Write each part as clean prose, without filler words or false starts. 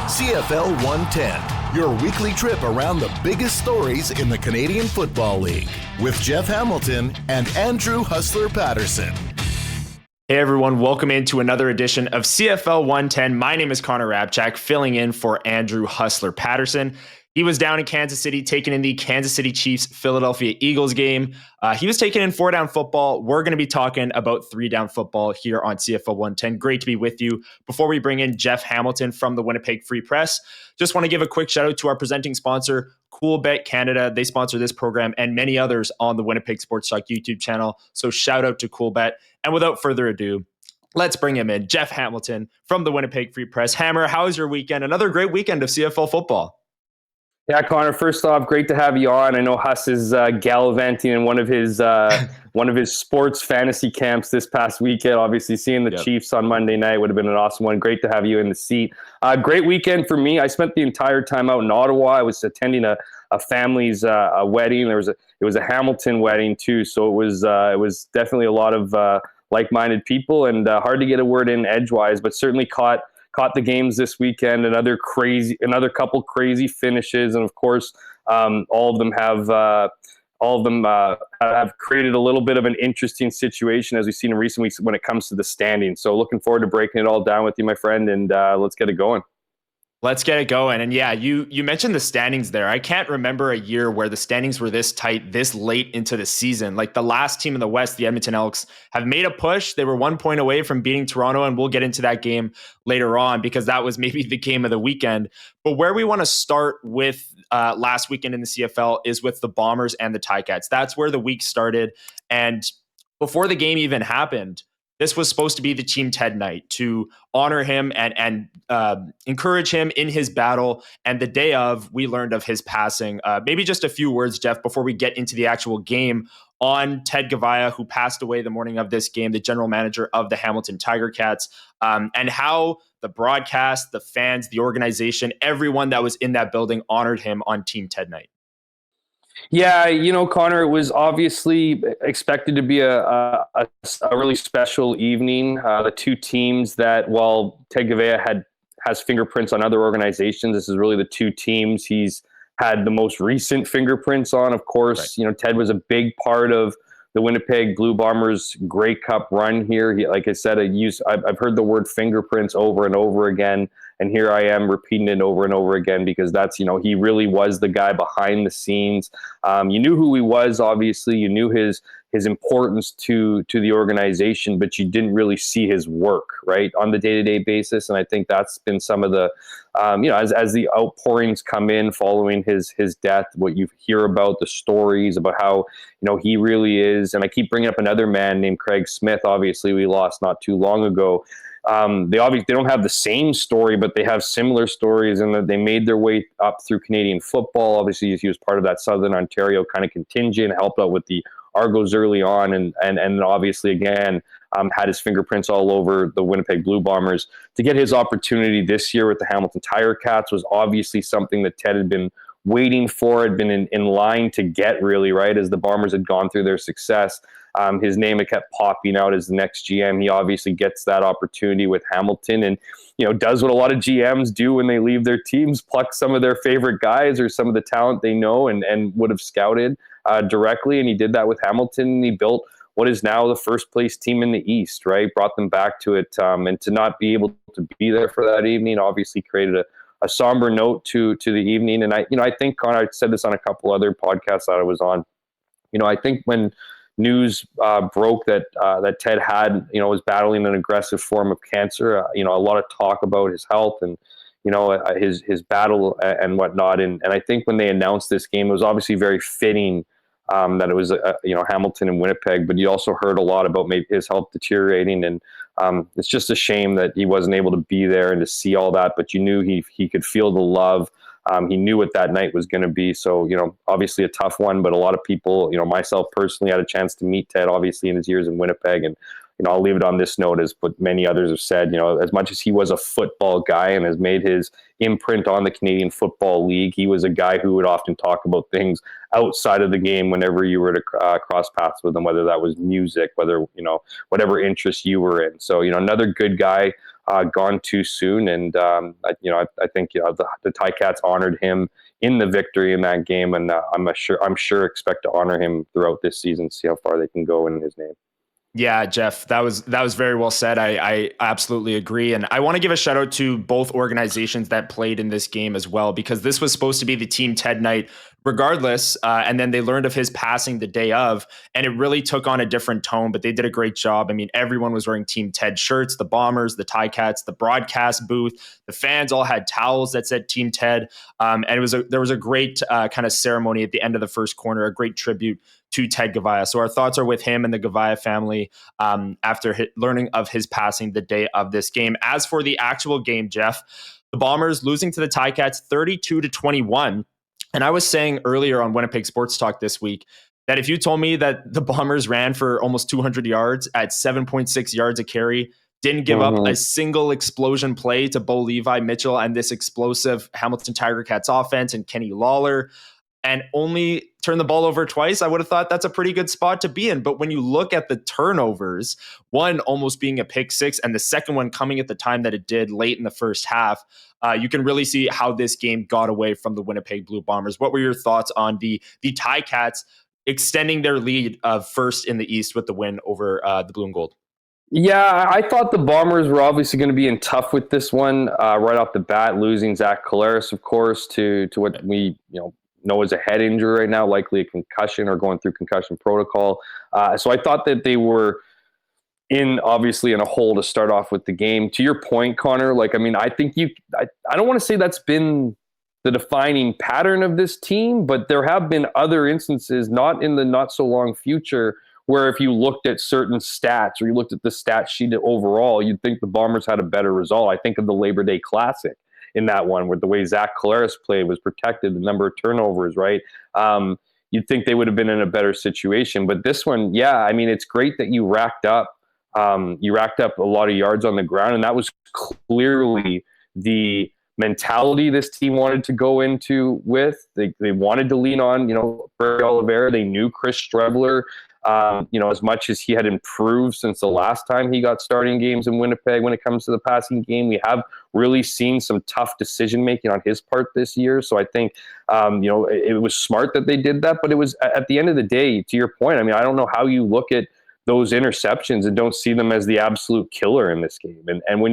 CFL 110, your weekly trip around the biggest stories in the Canadian Football League with Jeff Hamilton and Andrew Hustler Paterson. Hey everyone, welcome into another edition of CFL 110. My name is Connor Hrabchak, filling in for Andrew Hustler Paterson. He was down in Kansas City, taking in the Kansas City Chiefs Philadelphia Eagles game. He was taking in 4-down football. We're going to be talking about 3-down football here on CFL 110. Great to be with you. Before we bring in Jeff Hamilton from the Winnipeg Free Press, just want to give a quick shout out to our presenting sponsor, Coolbet Canada. They sponsor this program and many others on the Winnipeg Sports Talk YouTube channel. So shout out to Coolbet. And without further ado, let's bring him in. Jeff Hamilton from the Winnipeg Free Press. Hammer, how was your weekend? Another great weekend of CFL football. Yeah, Connor, first off, great to have you on. I know Huss is gallivanting in one of his sports fantasy camps this past weekend. Obviously, seeing the Chiefs on Monday night would have been an awesome one. Great to have you in the seat. Great weekend for me. I spent the entire time out in Ottawa. I was attending a family's a wedding. It was a Hamilton wedding too, so it was definitely a lot of like-minded people, and hard to get a word in edgewise, but certainly caught the games this weekend. Another couple crazy finishes, and of course, all of them have created a little bit of an interesting situation as we've seen in recent weeks when it comes to the standings. So, looking forward to breaking it all down with you, my friend, and let's get it going. Let's get it going. And yeah, you mentioned the standings there. I can't remember a year where the standings were this tight, this late into the season. Like the last team in the West, the Edmonton Elks, have made a push. They were 1 point away from beating Toronto, and we'll get into that game later on because that was maybe the game of the weekend. But where we want to start with last weekend in the CFL is with the Bombers and the Ticats. That's where the week started. And before the game even happened, this was supposed to be the Team Ted night to honor him and encourage him in his battle. And the day of, we learned of his passing. Maybe just a few words, Jeff, before we get into the actual game on Ted Goveia, who passed away the morning of this game, the general manager of the Hamilton Tiger Cats, and how the broadcast, the fans, the organization, everyone that was in that building honored him on Team Ted night. Yeah, Connor, it was obviously expected to be a really special evening. The two teams that, while Ted Goveia has fingerprints on other organizations, this is really the two teams he's had the most recent fingerprints on. Of course, right. Ted was a big part of the Winnipeg Blue Bombers Grey Cup run here. Like I said, I've heard the word fingerprints over and over again, and here I am repeating it over and over again because that's, he really was the guy behind the scenes. You knew who he was, obviously. You knew his importance to the organization, but you didn't really see his work, right, on the day-to-day basis. And I think that's been some of the, as the outpourings come in following his death, what you hear about, the stories about how, he really is. And I keep bringing up another man named Craig Smith. Obviously, we lost not too long ago. They don't have the same story, but they have similar stories in that they made their way up through Canadian football. Obviously, he was part of that Southern Ontario kind of contingent, helped out with the Argos early on, and obviously again had his fingerprints all over the Winnipeg Blue Bombers. To get his opportunity this year with the Hamilton Tiger Cats was obviously something that Ted had been waiting for, had been in line to get, really, right, as the Bombers had gone through their success. His name had kept popping out as the next GM. He obviously gets that opportunity with Hamilton and, does what a lot of GMs do when they leave their teams, pluck some of their favorite guys or some of the talent they know and would have scouted directly. And he did that with Hamilton. And he built what is now the first place team in the East, right? Brought them back to it. And to not be able to be there for that evening obviously created a somber note to the evening. And I think, Connor, I said this on a couple other podcasts that I was on, I think when news broke that Ted was battling an aggressive form of cancer, a lot of talk about his health and, his battle and whatnot. And I think when they announced this game, it was obviously very fitting that it was, Hamilton and Winnipeg, but you also heard a lot about maybe his health deteriorating. And it's just a shame that he wasn't able to be there and to see all that, but you knew he could feel the love. He knew what that night was going to be. So, obviously a tough one, but a lot of people, myself personally, had a chance to meet Ted, obviously, in his years in Winnipeg. And, I'll leave it on this note, as what many others have said, as much as he was a football guy and has made his imprint on the Canadian Football League, he was a guy who would often talk about things outside of the game whenever you were to cross paths with him, whether that was music, whether, whatever interest you were in. So, another good guy gone too soon. And I think the Ticats honored him in the victory in that game, and I'm sure expect to honor him throughout this season. See how far they can go in his name. Yeah, Jeff, that was very well said. I absolutely agree. And I want to give a shout out to both organizations that played in this game as well, because this was supposed to be the Team Ted night regardless. And then they learned of his passing the day of, and it really took on a different tone, but they did a great job. I mean, everyone was wearing Team Ted shirts, the Bombers, the Ticats, the broadcast booth, the fans all had towels that said Team Ted. And there was a great kind of ceremony at the end of the first quarter, a great tribute to Ted Goveia. So our thoughts are with him and the Goveia family after learning of his passing the day of this game. As for the actual game, Jeff, the Bombers losing to the Ticats 32-21. And I was saying earlier on Winnipeg Sports Talk this week that if you told me that the Bombers ran for almost 200 yards at 7.6 yards a carry, didn't give up a single explosion play to Bo Levi Mitchell and this explosive Hamilton Tiger Cats offense and Kenny Lawler, and only turn the ball over twice, I would have thought that's a pretty good spot to be in. But when you look at the turnovers, one almost being a pick six and the second one coming at the time that it did late in the first half, you can really see how this game got away from the Winnipeg Blue Bombers. What were your thoughts on the Ticats extending their lead of first in the East with the win over the Blue and Gold? Yeah, I thought the Bombers were obviously going to be in tough with this one right off the bat, losing Zach Collaros, of course, to what we know as a head injury right now, likely a concussion or going through concussion protocol. So I thought that they were obviously in a hole to start off with the game. To your point, Connor, I think I don't want to say that's been the defining pattern of this team, but there have been other instances, not in the not so long future, where if you looked at certain stats or you looked at the stat sheet overall, you'd think the Bombers had a better result. I think of the Labor Day Classic in that one, where the way Zach Collaros played was protected, the number of turnovers, right? You'd think they would have been in a better situation. But this one, yeah, I mean, it's great that you racked up a lot of yards on the ground, and that was clearly the mentality this team wanted to go into with. They wanted to lean on, Barry Oliveira. They knew Chris Streveler, as much as he had improved since the last time he got starting games in Winnipeg when it comes to the passing game. We have really seen some tough decision-making on his part this year. So I think, it was smart that they did that, but it was, at the end of the day, to your point, I mean, I don't know how you look at those interceptions and don't see them as the absolute killer in this game. And when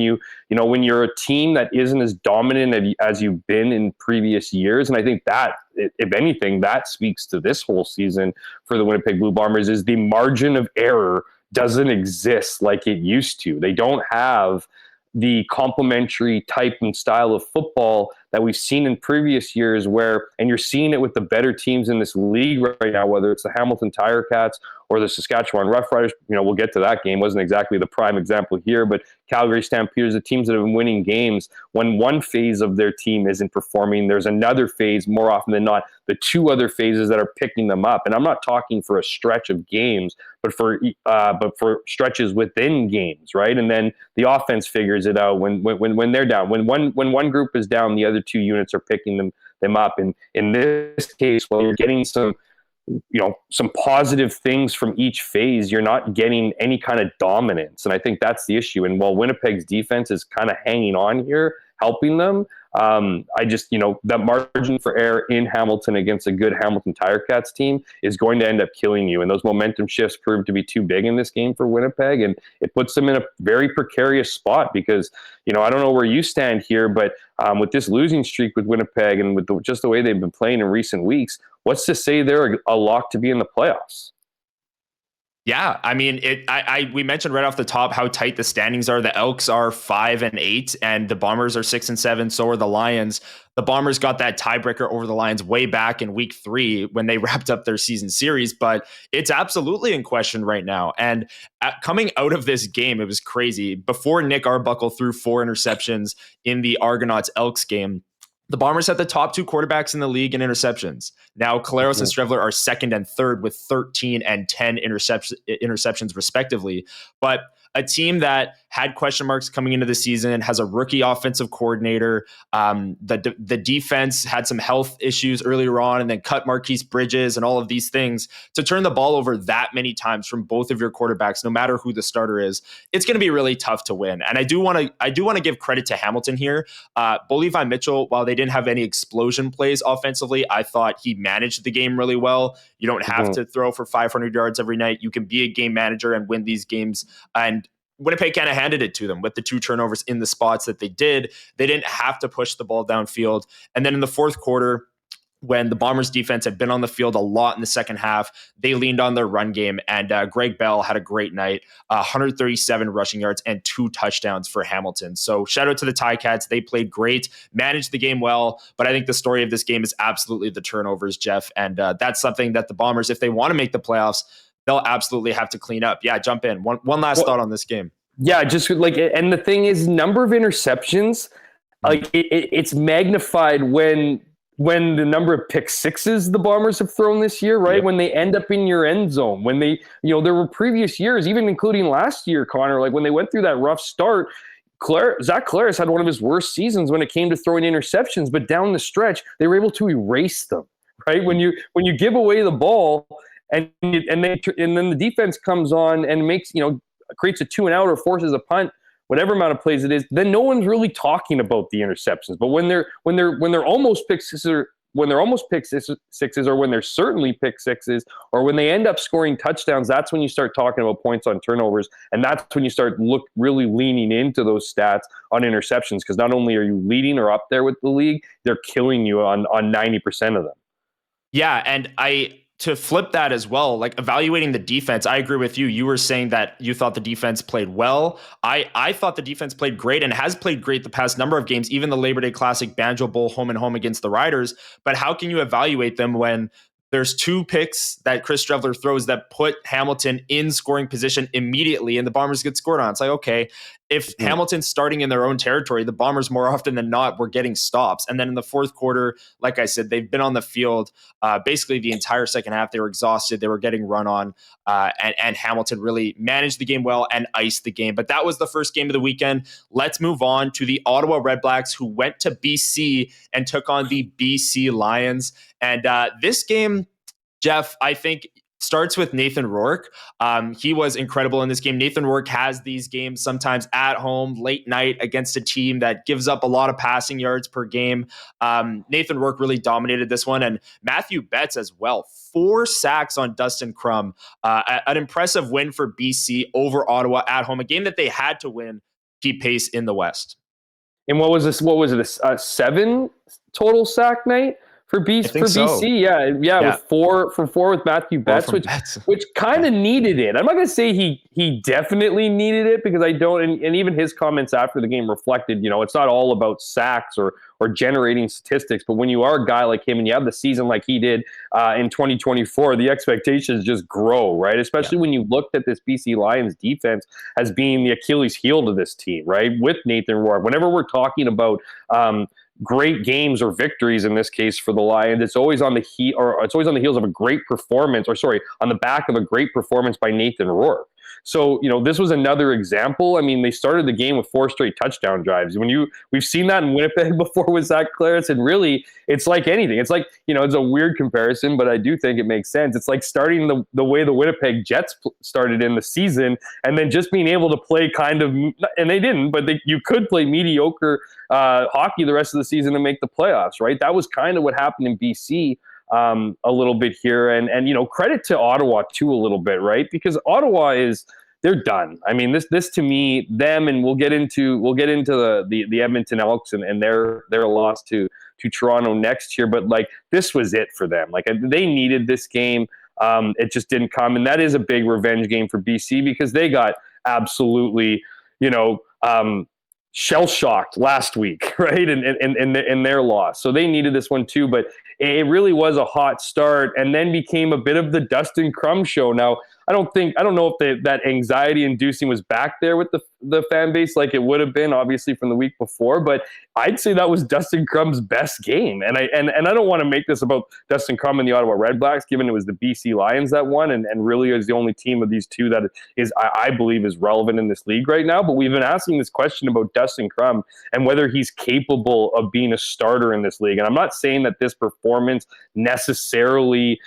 when you're a team that isn't as dominant as you've been in previous years, and I think that, if anything, that speaks to this whole season for the Winnipeg Blue Bombers, is the margin of error doesn't exist like it used to. They don't have the complementary type and style of football that we've seen in previous years, and you're seeing it with the better teams in this league right now, whether it's the Hamilton Tiger Cats or the Saskatchewan Roughriders. We'll get to that game. Wasn't exactly the prime example here, but Calgary Stampeders, the teams that have been winning games, when one phase of their team isn't performing, there's another phase, more often than not, the two other phases that are picking them up. And I'm not talking for a stretch of games, but for stretches within games, right? And then the offense figures it out when they're down. When one group is down, the other two units are picking them up. And in this case, while you're getting some positive things from each phase, you're not getting any kind of dominance. And I think that's the issue. And while Winnipeg's defense is kind of hanging on here, helping them, that margin for error in Hamilton against a good Hamilton Tiger Cats team is going to end up killing you. And those momentum shifts proved to be too big in this game for Winnipeg. And it puts them in a very precarious spot because, I don't know where you stand here, but with this losing streak with Winnipeg and with just the way they've been playing in recent weeks, what's to say they're a lock to be in the playoffs? Yeah, I mean, we mentioned right off the top how tight the standings are. The Elks are 5-8, and the Bombers are 6-7. So are the Lions. The Bombers got that tiebreaker over the Lions way back in Week 3 when they wrapped up their season series, but it's absolutely in question right now. And coming out of this game, it was crazy. Before Nick Arbuckle threw 4 interceptions in the Argonauts Elks game, the Bombers had the top 2 quarterbacks in the league in interceptions. Now, Collaros and Streveler are second and third with 13 and 10 interceptions respectively. But a team that had question marks coming into the season, has a rookie offensive coordinator. The defense had some health issues earlier on, and then cut Marquise Bridges and all of these things. To turn the ball over that many times from both of your quarterbacks, no matter who the starter is, it's going to be really tough to win. And I do want to give credit to Hamilton here. Bo Levi Mitchell, while they didn't have any explosion plays offensively, I thought he managed the game really well. You don't have to throw for 500 yards every night. You can be a game manager and win these games. And Winnipeg kind of handed it to them with the 2 turnovers in the spots that they did. They didn't have to push the ball downfield. And then in the fourth quarter, when the Bombers defense had been on the field a lot in the second half, they leaned on their run game, and Greg Bell had a great night, 137 rushing yards and 2 touchdowns for Hamilton. So shout out to the Ticats. They played great, managed the game well, but I think the story of this game is absolutely the turnovers, Jeff, and that's something that the Bombers, if they want to make the playoffs, they'll absolutely have to clean up. Yeah, jump in. One last thought on this game. Yeah, just like, and the thing is, number of interceptions, like it's magnified when the number of pick sixes the Bombers have thrown this year, right? Yep. When they end up in your end zone, when they, there were previous years, even including last year, Connor, like when they went through that rough start, Zach Claris had one of his worst seasons when it came to throwing interceptions, but down the stretch, they were able to erase them, right? When you give away the ball and then the defense comes on and makes, creates a 2-and-out or forces a punt, whatever amount of plays it is, then no one's really talking about the interceptions. But when they're almost pick sixes, or when they're certainly pick sixes, or when they end up scoring touchdowns, that's when you start talking about points on turnovers, and that's when you start really leaning into those stats on interceptions, because not only are you leading or up there with the league, they're killing you on 90% of them. Yeah, and to flip that as well, like evaluating the defense, I agree with you. You were saying that you thought the defense played well. I thought the defense played great and has played great the past number of games, even the Labor Day Classic Banjo Bowl home and home against the Riders. But how can you evaluate them when there's 2 picks that Chris Streveler throws that put Hamilton in scoring position immediately and the Bombers get scored on? It's like, okay, if Hamilton's starting in their own territory, the Bombers more often than not were getting stops. And then in the fourth quarter, like I said, they've been on the field basically the entire second half. They were exhausted. They were getting run on, and Hamilton really managed the game well and iced the game. But that was the first game of the weekend. Let's move on to the Ottawa Redblacks, who went to BC and took on the BC Lions. And this game, Jeff, I think starts with Nathan Rourke. He was incredible in this game. Nathan Rourke has these games sometimes at home, late night, against a team that gives up a lot of passing yards per game. Nathan Rourke really dominated this one, and Matthew Betts as well. 4 sacks on Dustin Crum. An impressive win for BC over Ottawa at home, a game that they had to win to keep pace in the West. And what was this? What was it? A 7 total sack night? For BC, so. yeah, with 4 with Matthew Betts, which kind of needed it. I'm not going to say he definitely needed it, because I don't, and even his comments after the game reflected, it's not all about sacks or generating statistics, but when you are a guy like him and you have the season like he did in 2024, the expectations just grow, right? Especially when you looked at this BC Lions defense as being the Achilles heel to this team, right? With Nathan Rourke, whenever we're talking about great games or victories in this case for the Lions, it's always on the heels of a great performance, on the back of a great performance by Nathan Rourke. So, this was another example. I mean, they started the game with 4 straight touchdown drives. We've seen that in Winnipeg before with Zach Claris, and really, it's like anything. It's like, it's a weird comparison, but I do think it makes sense. It's like starting the way the Winnipeg Jets started in the season, and then just being able to play kind of, and they didn't, but you could play mediocre hockey the rest of the season and make the playoffs, right? That was kind of what happened in BC. A little bit here, and credit to Ottawa too a little bit, right? Because Ottawa they're done. I mean, this to me, them, and we'll get into the Edmonton Elks and their loss to Toronto next year, but like this was it for them. Like they needed this game. It just didn't come, and that is a big revenge game for BC because they got absolutely shell-shocked last week, right? And their loss. So they needed this one too, but it really was a hot start and then became a bit of the Dustin Crum show. Now, I don't know if that anxiety inducing was back there with the fan base like it would have been obviously from the week before, but I'd say that was Dustin Crum's best game. And I don't want to make this about Dustin Crum and the Ottawa Redblacks, given it was the BC Lions that won and really is the only team of these two that is, I believe, is relevant in this league right now. But we've been asking this question about Dustin Crum and whether he's capable of being a starter in this league. And I'm not saying that this performance necessarily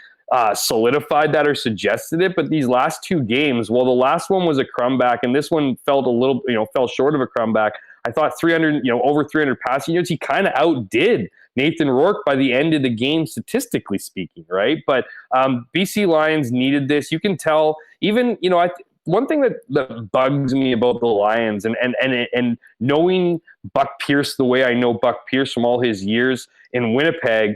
solidified that or suggested it, but these last two games, well, the last one was a comeback, and this one felt a little, fell short of a comeback. I thought 300, over 300 passing yards. He kind of outdid Nathan Rourke by the end of the game, statistically speaking, right? But BC Lions needed this. You can tell, even, one thing that bugs me about the Lions and knowing Buck Pierce the way I know Buck Pierce from all his years in Winnipeg,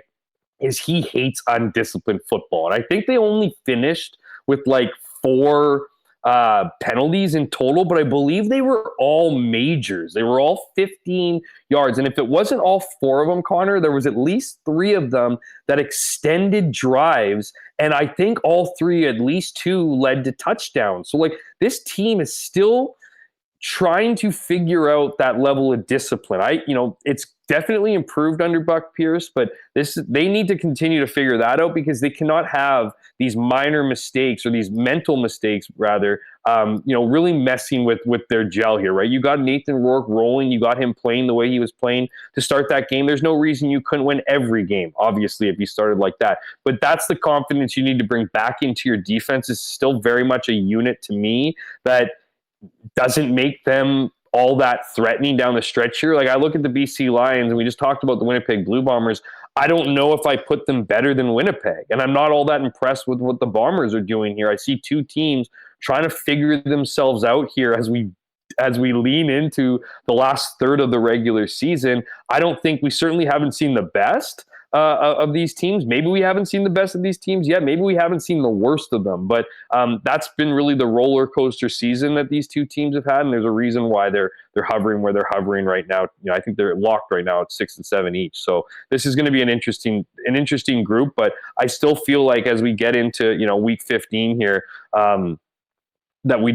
is he hates undisciplined football. And I think they only finished with like 4 penalties in total, but I believe they were all majors. They were all 15 yards. And if it wasn't all 4 of them, Connor, there was at least 3 of them that extended drives. And I think all 3, at least 2, led to touchdowns. So like this team is still trying to figure out that level of discipline. It's definitely improved under Buck Pierce, but they need to continue to figure that out because they cannot have these minor mistakes, or these mental mistakes rather, really messing with their gel here, right? You got Nathan Rourke rolling, you got him playing the way he was playing to start that game. There's no reason you couldn't win every game, obviously, if you started like that. But that's the confidence you need to bring back into your defense. It's still very much a unit to me that doesn't make them all that threatening down the stretch here. Like I look at the BC Lions, and we just talked about the Winnipeg Blue Bombers. I don't know if I put them better than Winnipeg, and I'm not all that impressed with what the Bombers are doing here. I see 2 teams trying to figure themselves out here as we lean into the last third of the regular season. I don't think we certainly haven't seen the best of these teams. Maybe we haven't seen the best of these teams yet. Maybe we haven't seen the worst of them. But that's been really the roller coaster season that these 2 teams have had, and there's a reason why they're hovering where they're hovering right now. I think they're locked right now at 6 and 7 each. So this is going to be an interesting group. But I still feel like as we get into week 15 here, that we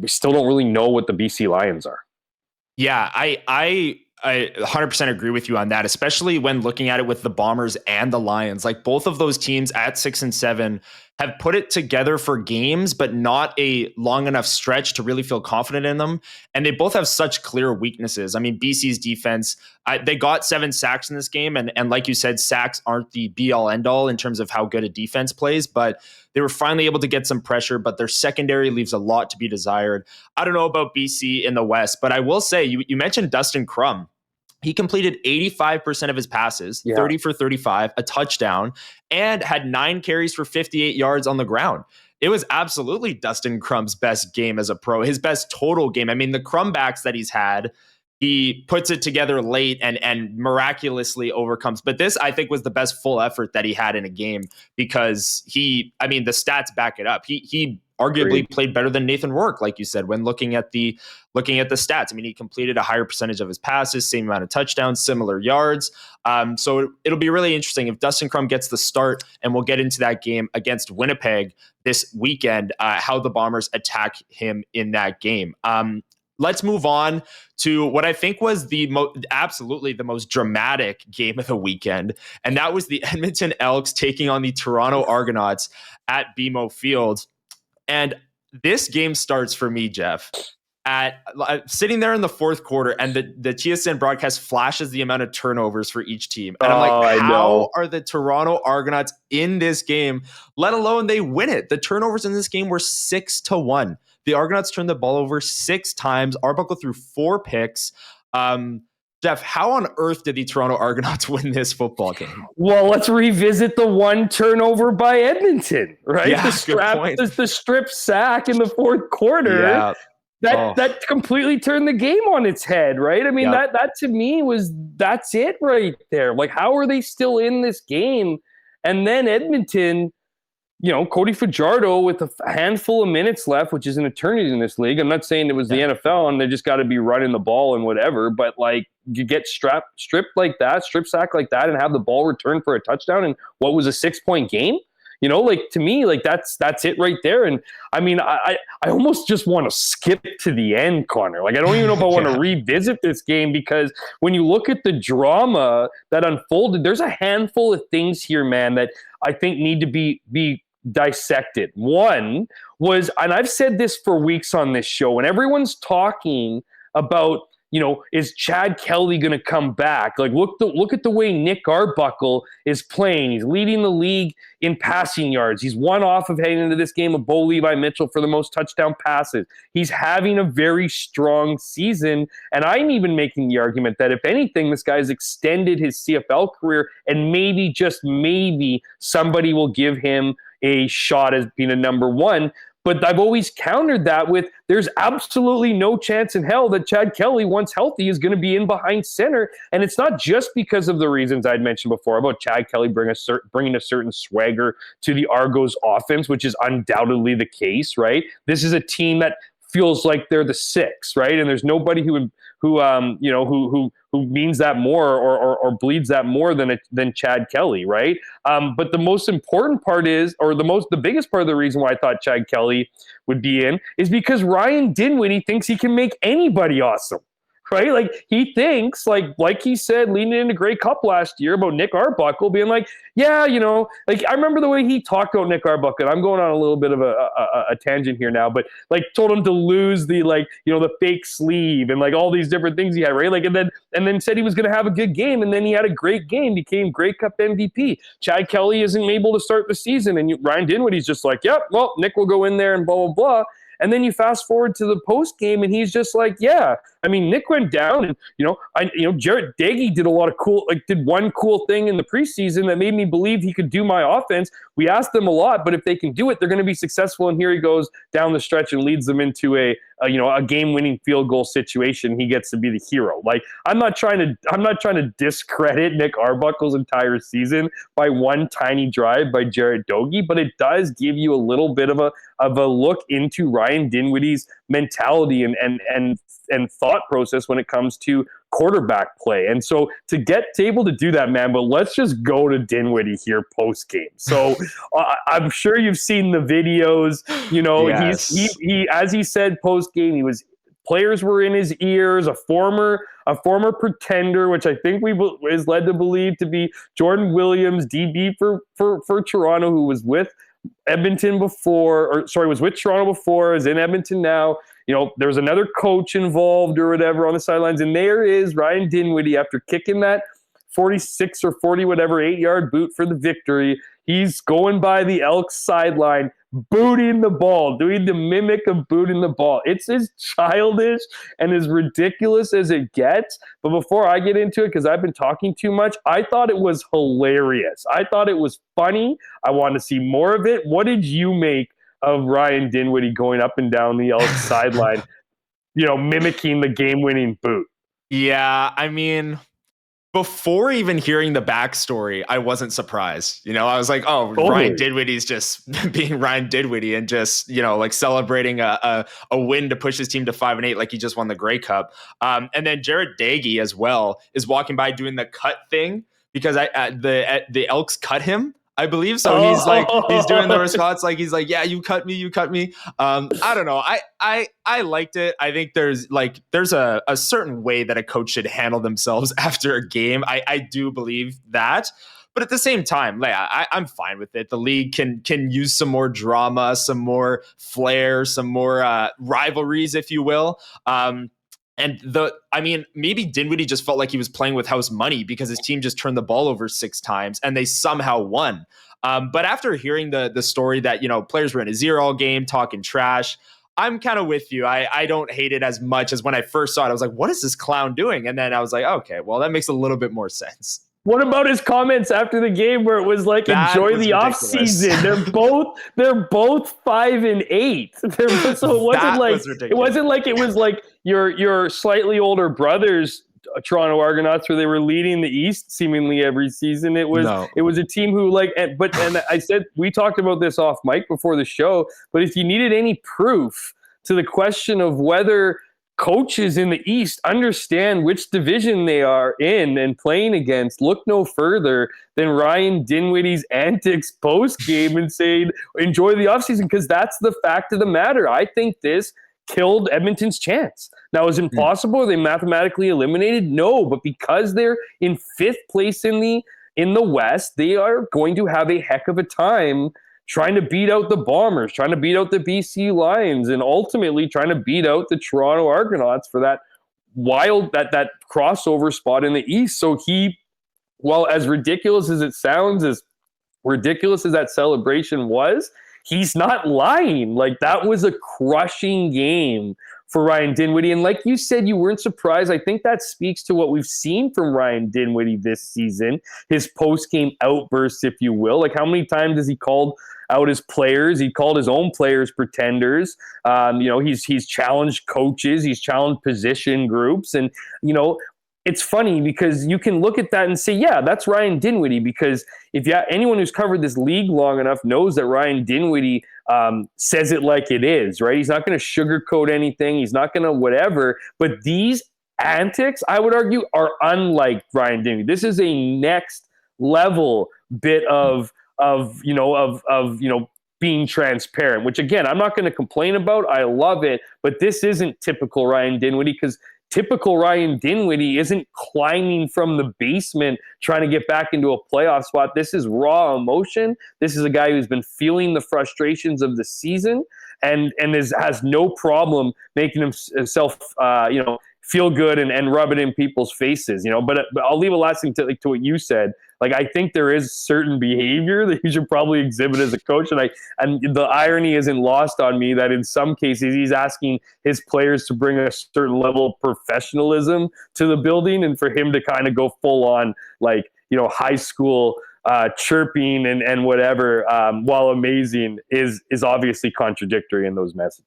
still don't really know what the BC Lions are. Yeah, I 100% agree with you on that, especially when looking at it with the Bombers and the Lions. Like both of those teams at 6 and 7 have put it together for games, but not a long enough stretch to really feel confident in them. And they both have such clear weaknesses. I mean, BC's defense, they got 7 sacks in this game. And like you said, sacks aren't the be all end all in terms of how good a defense plays, but they were finally able to get some pressure, but their secondary leaves a lot to be desired. I don't know about BC in the West, but I will say you mentioned Dustin Crum. He completed 85% of his passes, 30 for 35, a touchdown, and had 9 carries for 58 yards on the ground. It was absolutely Dustin Crum's best game as a pro, his best total game. I mean, the Crumbacks that he's had, he puts it together late and miraculously overcomes. But this, I think, was the best full effort that he had in a game because the stats back it up. He arguably played better than Nathan Rourke, like you said, when looking at the stats. I mean, he completed a higher percentage of his passes, same amount of touchdowns, similar yards. So it'll be really interesting if Dustin Crum gets the start, and we'll get into that game against Winnipeg this weekend, how the Bombers attack him in that game. Let's move on to what I think was absolutely the most dramatic game of the weekend, and that was the Edmonton Elks taking on the Toronto Argonauts at BMO Field. And this game starts for me, Jeff, at sitting there in the 4th quarter, and the TSN broadcast flashes the amount of turnovers for each team. And I'm like, how are the Toronto Argonauts in this game, let alone they win it? The turnovers in this game were 6-1. The Argonauts turned the ball over 6 times. Arbuckle threw 4 picks. Jeff, how on earth did the Toronto Argonauts win this football game? Well, let's revisit the 1 turnover by Edmonton, right? Yeah, the strip sack in the 4th quarter. Yeah. That completely turned the game on its head, right? I mean, that to me that's it right there. Like, how are they still in this game? And then Edmonton, Cody Fajardo with a handful of minutes left, which is an eternity in this league. I'm not saying it was the NFL and they just got to be running the ball and whatever, but like you get stripped like that, strip sack like that, and have the ball returned for a touchdown in what was a 6-point game. Like to me, like that's it right there. And I mean, I almost just want to skip to the end, Connor. Like I don't even know if I want to revisit this game, because when you look at the drama that unfolded, there's a handful of things here, man, that I think need to be dissected. One was, and I've said this for weeks on this show, and everyone's talking about, is Chad Kelly going to come back? Like, look at the way Nick Arbuckle is playing. He's leading the league in passing yards. He's one off of heading into this game of Bo Levi Mitchell for the most touchdown passes. He's having a very strong season, and I'm even making the argument that if anything, this guy's extended his CFL career, and maybe, just maybe, somebody will give him a shot as being a number one. But I've always countered that with, there's absolutely no chance in hell that Chad Kelly, once healthy, is going to be in behind center. And it's not just because of the reasons I'd mentioned before about Chad Kelly bringing a certain swagger to the Argos offense, which is undoubtedly the case, right? This is a team that feels like they're the six, right? And there's nobody who means that more or bleeds that more than Chad Kelly, right? But the most important part is, or the biggest part of the reason why I thought Chad Kelly would be in, is because Ryan Dinwiddie thinks he can make anybody awesome. Right? Like he thinks, like he said, leading into Grey Cup last year about Nick Arbuckle being like, yeah, like I remember the way he talked about Nick Arbuckle. I'm going on a little bit of a tangent here now, but like told him to lose the the fake sleeve and like all these different things he had, right? Like and then said he was going to have a good game, and then he had a great game, became Grey Cup MVP. Chad Kelly isn't able to start the season, and Ryan Dinwiddie's just like, yep, well, Nick will go in there and blah blah blah. And then you fast forward to the post game, and he's just like, yeah. I mean, Nick went down, and Jarrett Dagey did one cool thing in the preseason that made me believe he could do my offense. We asked them a lot, but if they can do it, they're going to be successful. And here he goes down the stretch and leads them into a game-winning field goal situation. He gets to be the hero. Like I'm not trying to discredit Nick Arbuckle's entire season by one tiny drive by Jarrett Doege, but it does give you a little bit of a look into Ryan Dinwiddie's mentality and thought process when it comes to quarterback play. And so to able to do that, man, but let's just go to Dinwiddie here post game. So I'm sure you've seen the videos, yes. he as he said post game, players were in his ears, a former pretender, which I think is led to believe to be Jordan Williams, DB for Toronto, who was with Edmonton before, was with Toronto before, is in Edmonton now. There's another coach involved or whatever on the sidelines. And there is Ryan Dinwiddie after kicking that 46 or 40, whatever, 8-yard boot for the victory. He's going by the Elks sideline, booting the ball, doing the mimic of booting the ball. It's as childish and as ridiculous as it gets. But before I get into it, because I've been talking too much, I thought it was hilarious. I thought it was funny. I want to see more of it. What did you make of Ryan Dinwiddie going up and down the Elks sideline, mimicking the game-winning boot? Yeah, I mean, before even hearing the backstory, I wasn't surprised. I was like, oh, totally. Ryan Dinwiddie's just being Ryan Dinwiddie and just, celebrating a win to push his team to 5-8, like he just won the Grey Cup. And then Jarrett Dagey as well is walking by doing the cut thing because the Elks cut him, I believe. So he's doing the response he's like, yeah, you cut me. I don't know. I liked it. I think there's a certain way that a coach should handle themselves after a game. I do believe that. But at the same time, I'm fine with it. The league can use some more drama, some more flair, some more rivalries, if you will. Maybe Dinwiddie just felt like he was playing with house money because his team just turned the ball over 6 times and they somehow won. But after hearing the story that, players were in his ear all game talking trash, I'm kind of with you. I don't hate it as much as when I first saw it. I was like, what is this clown doing? And then I was like, okay, well, that makes a little bit more sense. What about his comments after the game where it was like, enjoy the off season? They're both 5-8. So it wasn't like your slightly older brothers, Toronto Argonauts, where they were leading the East seemingly every season. It was a team who and I said, we talked about this off mic before the show, but if you needed any proof to the question of whether coaches in the East understand which division they are in and playing against. Look no further than Ryan Dinwiddie's antics post-game and saying, enjoy the offseason, because that's the fact of the matter. I think this killed Edmonton's chance. Now, is it impossible? Are they mathematically eliminated? No, but because they're in 5th place in the West, they are going to have a heck of a time trying to beat out the Bombers, trying to beat out the BC Lions, and ultimately trying to beat out the Toronto Argonauts for that that crossover spot in the East. So well, as ridiculous as it sounds, as ridiculous as that celebration was, he's not lying. Like, that was a crushing game for Ryan Dinwiddie. And like you said, you weren't surprised. I think that speaks to what we've seen from Ryan Dinwiddie this season, his post-game outbursts, if you will. Like, how many times has he called out his players? He called his own players pretenders. He's challenged coaches. He's challenged position groups. And, it's funny because you can look at that and say, yeah, that's Ryan Dinwiddie, because anyone who's covered this league long enough knows that Ryan Dinwiddie says it like it is, right? He's not going to sugarcoat anything. He's not going to whatever. But these antics, I would argue, are unlike Ryan Dinwiddie. This is a next level bit of being transparent, which again, I'm not going to complain about. I love it, but this isn't typical Ryan Dinwiddie, because typical Ryan Dinwiddie isn't climbing from the basement trying to get back into a playoff spot. This is raw emotion. This is a guy who's been feeling the frustrations of the season and has no problem making himself, feel good and rub it in people's faces, But I'll leave a last thing to what you said. Like, I think there is certain behavior that you should probably exhibit as a coach. And the irony isn't lost on me that in some cases he's asking his players to bring a certain level of professionalism to the building, and for him to kind of go full on, high school chirping and whatever, while amazing, is obviously contradictory in those messages.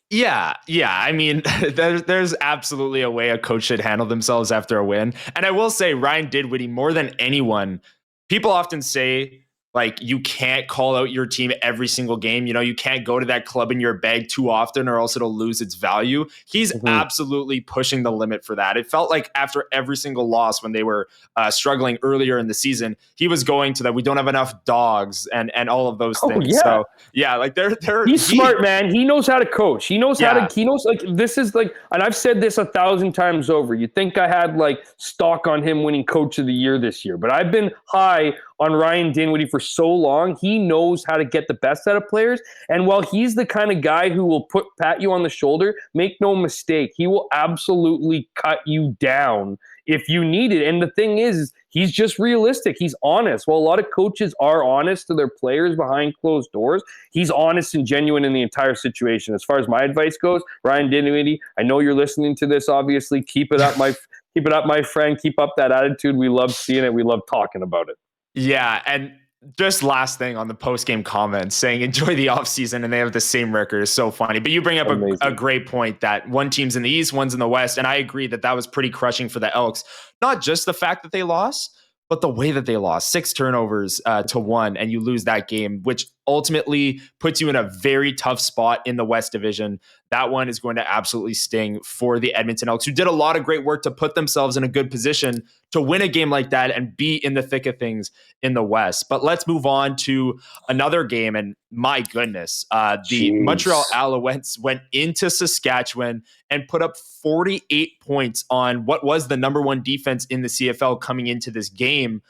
Yeah. I mean, there's absolutely a way a coach should handle themselves after a win. And I will say, Ryan Dinwiddie, more than anyone, people often say, like, you can't call out your team every single game. You can't go to that club in your bag too often or else it'll lose its value. He's absolutely pushing the limit for that. It felt like after every single loss when they were struggling earlier in the season, he was going to that. We don't have enough dogs and all of those things. Yeah. So yeah, like he's smart, man. He knows how to coach. He knows this is like, and I've said this 1,000 times over. You'd think I had stock on him winning coach of the year this year, but I've been high on Ryan Dinwiddie for so long. He knows how to get the best out of players. And while he's the kind of guy who will pat you on the shoulder, make no mistake, he will absolutely cut you down if you need it. And the thing is, he's just realistic. He's honest. While a lot of coaches are honest to their players behind closed doors, he's honest and genuine in the entire situation. As far as my advice goes, Ryan Dinwiddie, I know you're listening to this, obviously. Keep it up, my friend. Keep up that attitude. We love seeing it. We love talking about it. Yeah, and just last thing on the post-game comments saying enjoy the offseason and they have the same record is so funny. But you bring up a great point that one team's in the East, one's in the West, and I agree that was pretty crushing for the Elks. Not just the fact that they lost, but the way that they lost. 6 turnovers to 1, and you lose that game, which ultimately puts you in a very tough spot in the West Division. That one is going to absolutely sting for the Edmonton Elks, who did a lot of great work to put themselves in a good position to win a game like that and be in the thick of things in the West. But let's move on to another game. And my goodness, the Montreal Alouettes went into Saskatchewan and put up 48 points on what was the number 1 defense in the CFL coming into this game.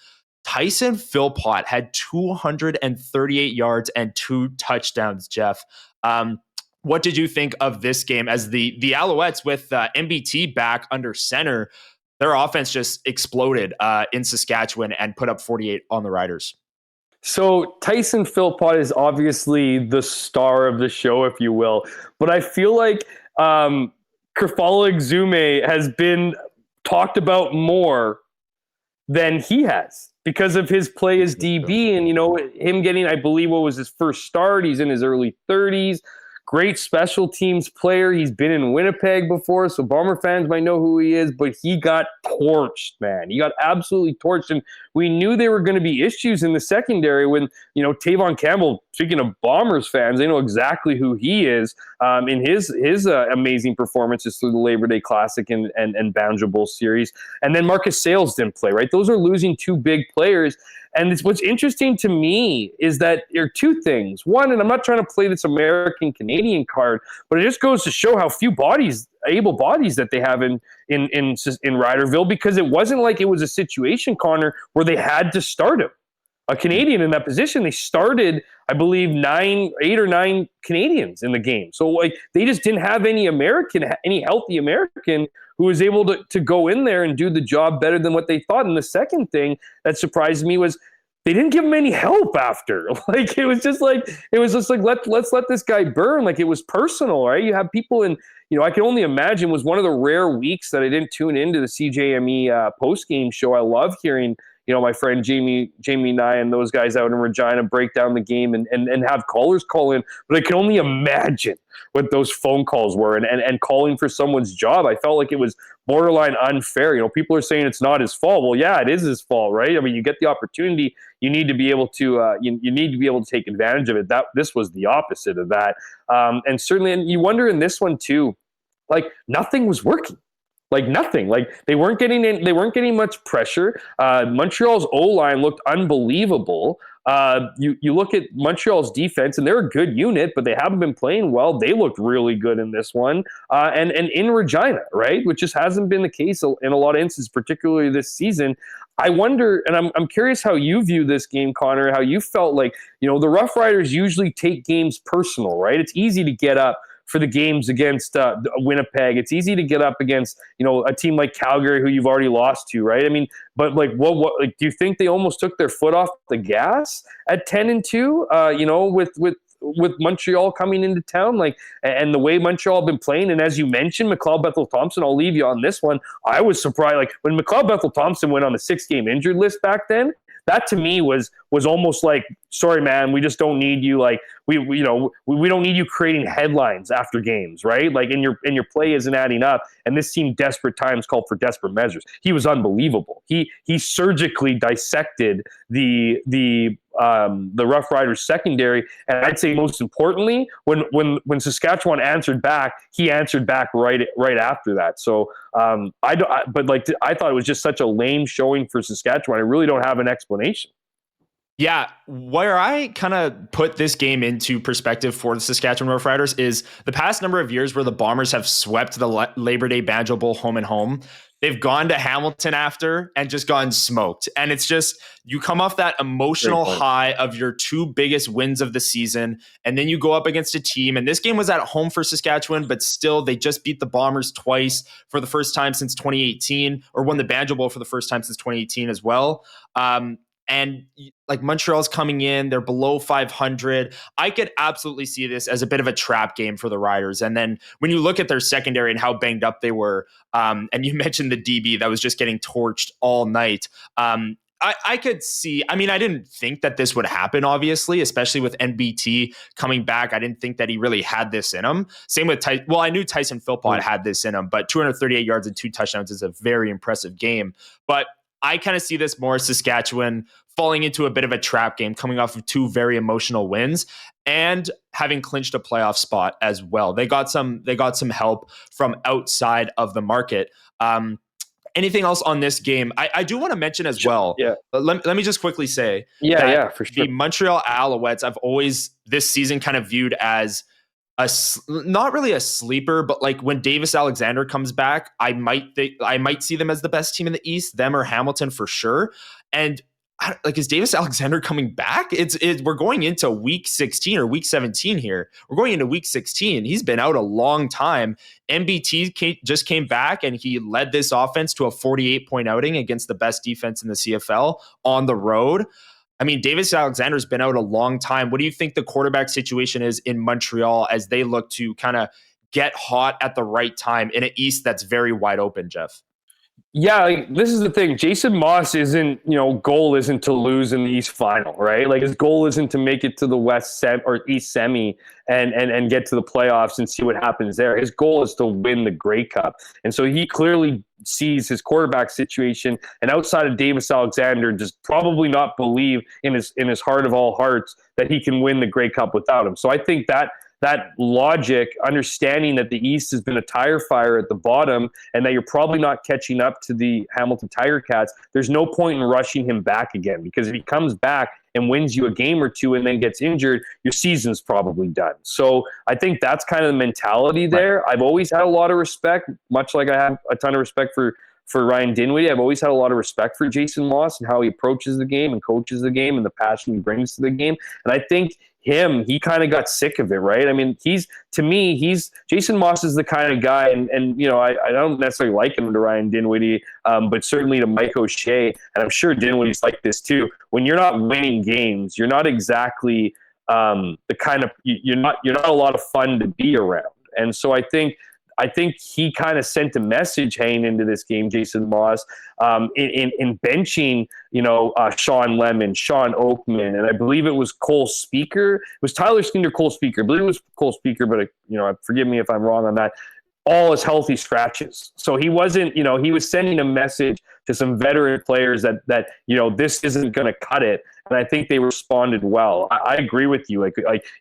Tyson Philpot had 238 yards and 2 touchdowns, Jeff. What did you think of this game as the Alouettes with MBT back under center? Their offense just exploded in Saskatchewan and put up 48 on the Riders. So Tyson Philpot is obviously the star of the show, if you will. But I feel like Kerfala Exume has been talked about more than he has because of his play as DB and, him getting, I believe, what was his first start. He's in his early 30s. Great special teams player. He's been in Winnipeg before, so Bomber fans might know who he is, but he got torched, man. He got absolutely torched, and we knew there were going to be issues in the secondary when, Tavon Campbell speaking of Bombers fans, they know exactly who he is in his amazing performances through the Labor Day Classic and Banjo Bowl series. And then Marcus Sales didn't play, right? Those are losing two big players. And what's interesting to me is that there are two things. One, and I'm not trying to play this American-Canadian card, but it just goes to show how few able bodies that they have in Riderville, because it wasn't like it was a situation, Connor, where they had to start him. A Canadian in that position, they started, I believe, 8 or 9 Canadians in the game. So like they just didn't have any healthy American who was able to go in there and do the job better than what they thought. And the second thing that surprised me was they didn't give him any help after. Like it was just like let's let this guy burn. Like it was personal, right? You have people in, I can only imagine, was one of the rare weeks that I didn't tune into the CJME post game show. I love hearing my friend Jamie Nye and those guys out in Regina break down the game and have callers call in. But I can only imagine what those phone calls were and calling for someone's job. I felt like it was borderline unfair. People are saying it's not his fault. Well, yeah, it is his fault, right? I mean, you get the opportunity, you need to be able to you need to be able to take advantage of it. This was the opposite of that. And certainly, and you wonder in this one too, like nothing was working. Like nothing. Like they weren't getting much pressure. Montreal's O-line looked unbelievable. You look at Montreal's defense, and they're a good unit, but they haven't been playing well. They looked really good in this one, and in Regina, right, which just hasn't been the case in a lot of instances, particularly this season. I wonder, and I'm curious how you view this game, Connor. How you felt like the Rough Riders usually take games personal, right? It's easy to get up for the games against Winnipeg. It's easy to get up against, a team like Calgary who you've already lost to, right? I mean, but like, what do you think they almost took their foot off the gas at 10-2? With Montreal coming into town, like, and the way Montreal have been playing, and as you mentioned, McLeod Bethel-Thompson, I'll leave you on this one. I was surprised, like when McLeod Bethel-Thompson went on the 6-game injured list back then. That to me was almost like, sorry, man, we just don't need you. Like we don't need you creating headlines after games, right? Like, and your play isn't adding up. And this team, desperate times called for desperate measures. He was unbelievable. He surgically dissected the Rough Riders secondary, and I'd say most importantly, when Saskatchewan answered back, he answered back right after that. So I thought it was just such a lame showing for Saskatchewan. I really don't have an explanation. Yeah, where I kind of put this game into perspective for the Saskatchewan Roughriders is the past number of years where the Bombers have swept the Labor Day Banjo Bowl home and home. They've gone to Hamilton after and just gotten smoked. And it's just, you come off that emotional high of your two biggest wins of the season, and then you go up against a team. And this game was at home for Saskatchewan, but still they just beat the Bombers twice for the first time since 2018, or won the Banjo Bowl for the first time since 2018 as well. And like Montreal's coming in, they're below 500. I could absolutely see this as a bit of a trap game for the Riders. And then when you look at their secondary and how banged up they were, and you mentioned the DB that was just getting torched all night. I could see, I mean, I didn't think that this would happen, obviously, especially with NBT coming back. I didn't think that he really had this in him. Same with, I knew Tyson Philpot had this in him, but 238 yards and 2 touchdowns is a very impressive game. But I kind of see this more Saskatchewan falling into a bit of a trap game, coming off of 2 very emotional wins and having clinched a playoff spot as well. They got some help from outside of the market. Anything else on this game? I do want to mention as well. Yeah. Let me just quickly say. Yeah, for sure. The Montreal Alouettes, I've always this season kind of viewed as not really a sleeper, but like when Davis Alexander comes back, I might see them as the best team in the East, them or Hamilton for sure. And like, is Davis Alexander coming back? We're going into week 16 or week 17 here. We're going into week 16. He's been out a long time. MBT just came back and he led this offense to a 48-point outing against the best defense in the CFL on the road. I mean, Davis Alexander's been out a long time. What do you think the quarterback situation is in Montreal as they look to kind of get hot at the right time in an East that's very wide open, Jeff? Yeah, like, this is the thing. Jason Moss goal isn't to lose in the East Final, right? Like, his goal isn't to make it to the or East Semi and get to the playoffs and see what happens there. His goal is to win the Grey Cup. And so he clearly sees his quarterback situation, and outside of Davis Alexander, does probably not believe in his heart of all hearts that he can win the Grey Cup without him. So I think that logic, understanding that the East has been a tire fire at the bottom and that you're probably not catching up to the Hamilton Tiger Cats, there's no point in rushing him back again, because if he comes back and wins you a game or two and then gets injured, your season's probably done. So I think that's kind of the mentality there. Right. I've always had a lot of respect, much like I have a ton of respect for Ryan Dinwiddie. I've always had a lot of respect for Jason Moss and how he approaches the game and coaches the game and the passion he brings to the game. And I think he kind of got sick of it, right? I mean, Jason Moss is the kind of guy, and I don't necessarily like him to Ryan Dinwiddie, but certainly to Mike O'Shea, and I'm sure Dinwiddie's like this too. When you're not winning games, you're not exactly the kind of you're not a lot of fun to be around, and so I think he kind of sent a message heading into this game, Jason Moss, in benching, Sean Lemon, Sean Oakman, and I believe it was Cole Speaker. It was Tyler Skinner, Cole Speaker. I believe it was Cole Speaker, but forgive me if I'm wrong on that. All as healthy scratches. So he wasn't, he was sending a message to some veteran players that this isn't going to cut it. And I think they responded well. I agree with you.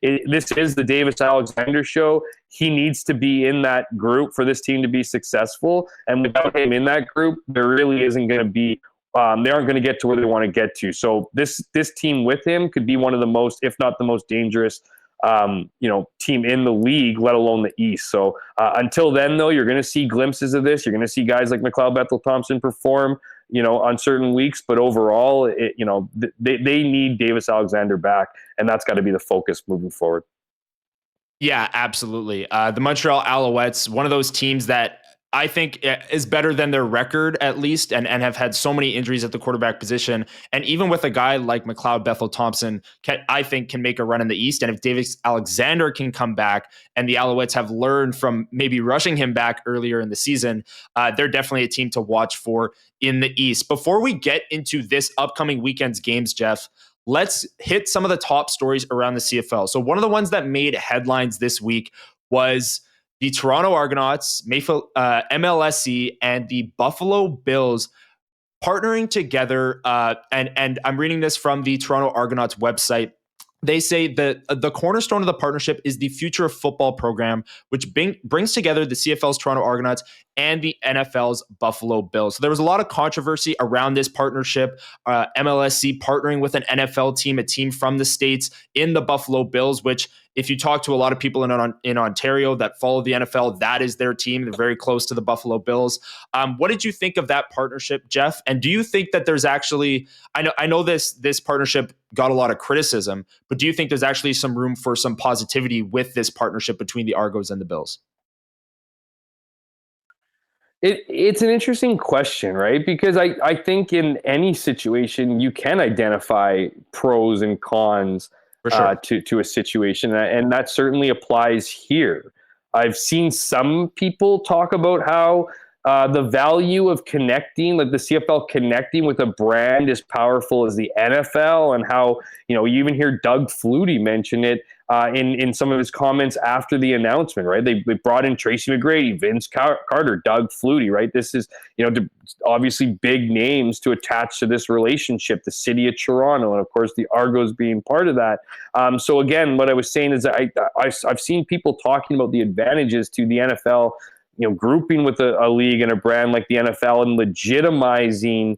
This is the Davis Alexander show. He needs to be in that group for this team to be successful. And without him in that group, there really isn't going to be. They aren't going to get to where they want to get to. So this team with him could be one of the most, if not the most dangerous team in the league, let alone the East. So until then, though, you're going to see glimpses of this. You're going to see guys like McLeod Bethel-Thompson perform, on certain weeks. But overall, they need Davis Alexander back, and that's got to be the focus moving forward. Yeah, absolutely. The Montreal Alouettes, one of those teams that I think is better than their record, at least, and have had so many injuries at the quarterback position. And even with a guy like McLeod Bethel-Thompson, I think can make a run in the East. And if Davis Alexander can come back, and the Alouettes have learned from maybe rushing him back earlier in the season, they're definitely a team to watch for in the East. Before we get into this upcoming weekend's games, Jeff, let's hit some of the top stories around the CFL. So one of the ones that made headlines this week was the Toronto Argonauts, MLSE, and the Buffalo Bills partnering together. And I'm reading this from the Toronto Argonauts website. They say that the cornerstone of the partnership is the Future of Football program, which brings together the CFL's Toronto Argonauts and the NFL's Buffalo Bills. So there was a lot of controversy around this partnership. MLSC partnering with an NFL team, a team from the States, in the Buffalo Bills, which, if you talk to a lot of people in Ontario that follow the NFL, that is their team. They're very close to the Buffalo Bills. What did you think of that partnership, Jeff? And do you think that there's actually, I know this partnership got a lot of criticism, but do you think there's actually some room for some positivity with this partnership between the Argos and the Bills? It's an interesting question, right? Because I think in any situation, you can identify pros and cons for sure. To a situation, and that certainly applies here. I've seen some people talk about how the value of connecting, like the CFL connecting with a brand as powerful as the NFL, and how, you even hear Doug Flutie mention it in some of his comments after the announcement, right? They brought in Tracy McGrady, Vince Carter, Doug Flutie, right? This is, obviously big names to attach to this relationship, the city of Toronto, and of course the Argos being part of that. So again, what I was saying is that I've seen people talking about the advantages to the NFL, grouping with a league and a brand like the NFL and legitimizing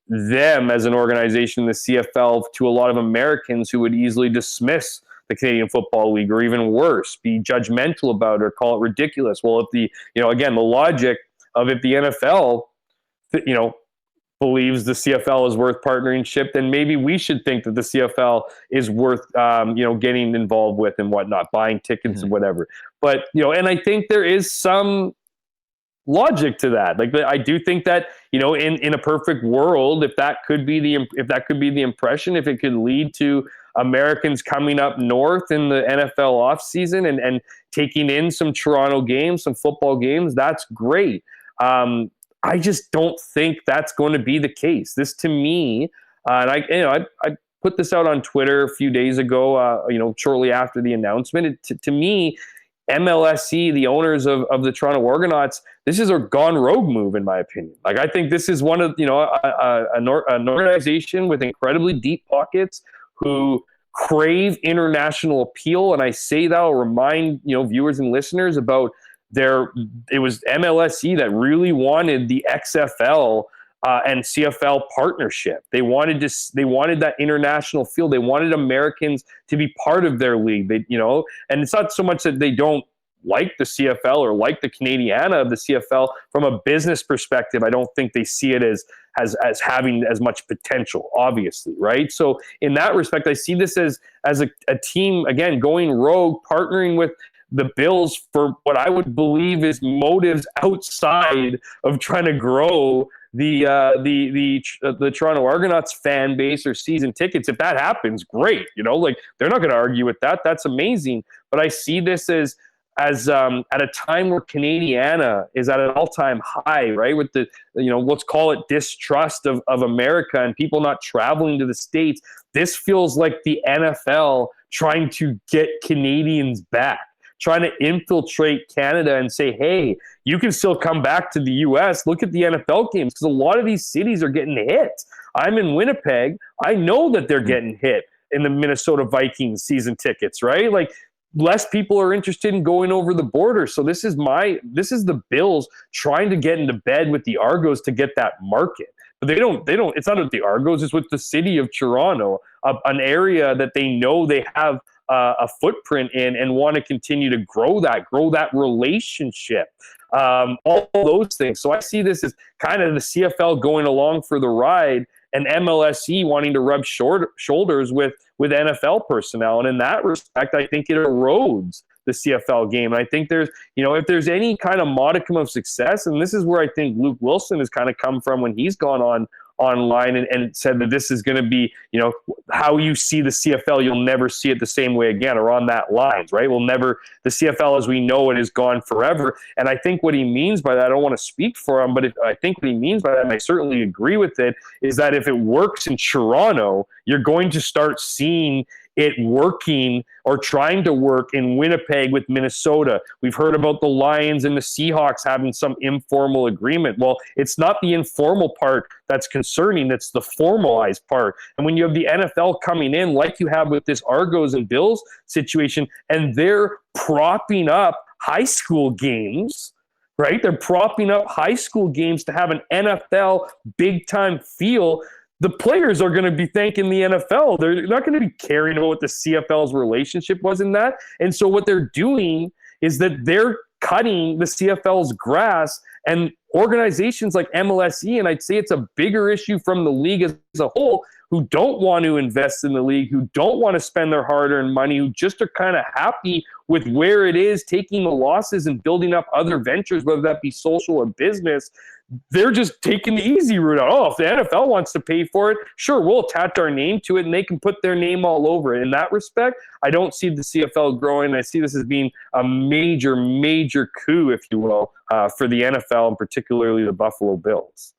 them as an organization in the CFL to a lot of Americans who would easily dismiss the Canadian Football League, or even worse, be judgmental about it or call it ridiculous. Well, if the logic of if the NFL, believes the CFL is worth partnership, then maybe we should think that the CFL is worth, getting involved with and whatnot, buying tickets and whatever. But, and I think there is some logic to that. Like, I do think that, in a perfect world, if that could be the impression, if it could lead to Americans coming up north in the NFL offseason and taking in some Toronto games, some football games, that's great. I just don't think that's going to be the case. This to me, and I put this out on Twitter a few days ago, shortly after the announcement. To me, MLSE, the owners of the Toronto Argonauts, this is a gone rogue move, in my opinion. Like, I think this is one of, an organization with incredibly deep pockets who crave international appeal. And I say that, I'll remind, viewers and listeners about it was MLSE that really wanted the XFL and CFL partnership. They wanted that international feel. They wanted Americans to be part of their league. And it's not so much that they don't like the CFL or like the Canadiana of the CFL. From a business perspective, I don't think they see it as having as much potential, obviously, right? So in that respect, I see this as a team, again, going rogue, partnering with the Bills for what I would believe is motives outside of trying to grow the Toronto Argonauts fan base or season tickets. If that happens, great. They're not going to argue with that. That's amazing. But I see this as at a time where Canadiana is at an all-time high, right? With the, let's call it distrust of America and people not traveling to the States. This feels like the NFL trying to get Canadians back, trying to infiltrate Canada and say, hey, you can still come back to the U.S. Look at the NFL games, because a lot of these cities are getting hit. I'm in Winnipeg. I know that they're getting hit in the Minnesota Vikings season tickets, right? Like, less people are interested in going over the border. So this is the Bills trying to get into bed with the Argos to get that market. But they don't, it's not with the Argos, it's with the city of Toronto, an area that they know they have a footprint in and want to continue to grow that relationship, all those things. So I see this as kind of the CFL going along for the ride and MLSE wanting to rub shoulders with NFL personnel. And in that respect, I think it erodes the CFL game. And I think there's, if there's any kind of modicum of success, and this is where I think Luke Wilson has kind of come from when he's gone online and said that this is going to be, how you see the CFL, you'll never see it the same way again, or on that lines, right? The CFL as we know it is gone forever. And I think what he means by that, I don't want to speak for him, but I think what he means by that, and I certainly agree with it, is that if it works in Toronto, you're going to start seeing it working or trying to work in Winnipeg with Minnesota. We've heard about the Lions and the Seahawks having some informal agreement. Well, it's not the informal part that's concerning, it's the formalized part. And when you have the NFL coming in, like you have with this Argos and Bills situation, and they're propping up high school games, right? They're propping up high school games to have an NFL big-time feel. The players are going to be thanking the NFL. They're not going to be caring about what the CFL's relationship was in that. And so what they're doing is that they're cutting the CFL's grass, and organizations like MLSE, and I'd say it's a bigger issue from the league as a whole, who don't want to invest in the league, who don't want to spend their hard-earned money, who just are kind of happy with where it is, taking the losses and building up other ventures, whether that be social or business. They're just taking the easy route out. Oh, if the NFL wants to pay for it, sure, we'll attach our name to it, and they can put their name all over it. In that respect, I don't see the CFL growing. I see this as being a major, major coup, if you will, for the NFL and particularly the Buffalo Bills.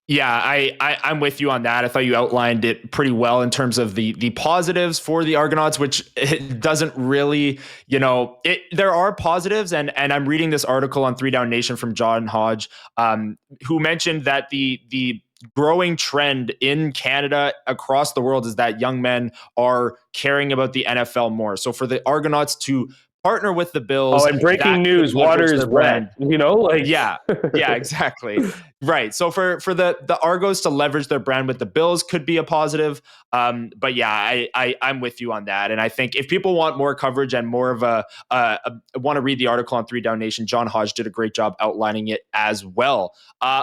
Yeah, I'm with you on that. I thought you outlined it pretty well in terms of the positives for the Argonauts, which it doesn't really, there are positives. And I'm reading this article on 3 Down Nation from John Hodge, who mentioned that the growing trend in Canada across the world is that young men are caring about the NFL more. So for the Argonauts to partner with the Bills. Oh, and breaking news, water is red. Yeah, exactly. Right. So for the Argos to leverage their brand with the Bills could be a positive. But yeah, I'm with you on that. And I think if people want more coverage and more of want to read the article on 3 Down Nation, John Hodge did a great job outlining it as well.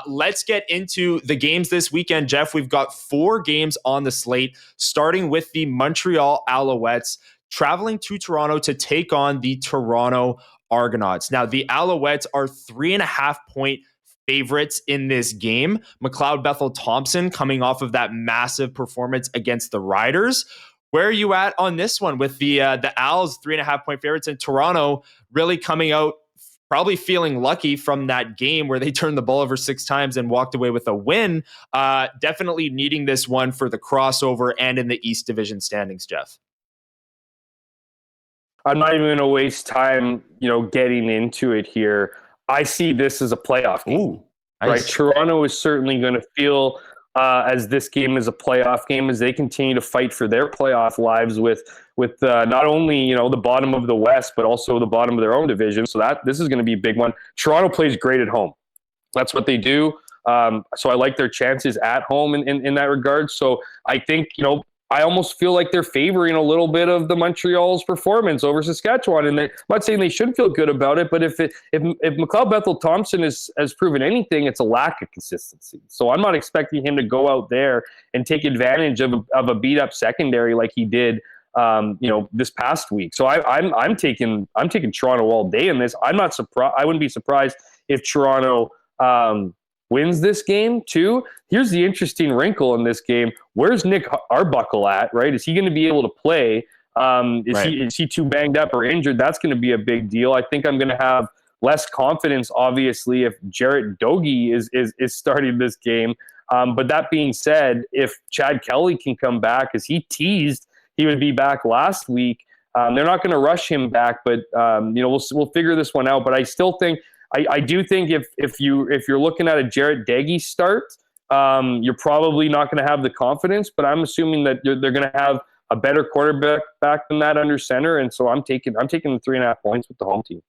Let's get into the games this weekend, Jeff. We've got 4 games on the slate, starting with the Montreal Alouettes traveling to Toronto to take on the Toronto Argonauts. Now, the Alouettes are 3.5-point favorites in this game. McLeod Bethel-Thompson coming off of that massive performance against the Riders. Where are you at on this one with the Owls 3.5-point favorites, and Toronto really coming out probably feeling lucky from that game where they turned the ball over 6 times and walked away with a win. Definitely needing this one for the crossover and in the East Division standings, Jeff. I'm not even going to waste time, getting into it here. I see this as a playoff game. Ooh, nice. Right? Toronto is certainly going to feel as this game is a playoff game as they continue to fight for their playoff lives with not only the bottom of the West but also the bottom of their own division. So this is going to be a big one. Toronto plays great at home. That's what they do. So I like their chances at home in that regard. So I think I almost feel like they're favoring a little bit of the Montreal's performance over Saskatchewan. And I'm not saying they should feel good about it, but if McLeod Bethel-Thompson has proven anything, it's a lack of consistency. So I'm not expecting him to go out there and take advantage of a beat-up secondary like he did this past week. So I'm taking Toronto all day in this. I'm not surprised. I wouldn't be surprised if Toronto wins this game too. Here's the interesting wrinkle in this game. Where's Nick Arbuckle at, right? Is he going to be able to play? Is he too banged up or injured? That's going to be a big deal. I think I'm going to have less confidence, obviously, if Jarrett Doege is starting this game. But that being said, if Chad Kelly can come back, as he teased he would be back last week, they're not going to rush him back, but we'll figure this one out. But I still think I do think if you're looking at a Jarrett Doege start, you're probably not going to have the confidence. But I'm assuming that they're going to have a better quarterback back than that under center, and so I'm taking the 3.5 points with the home team.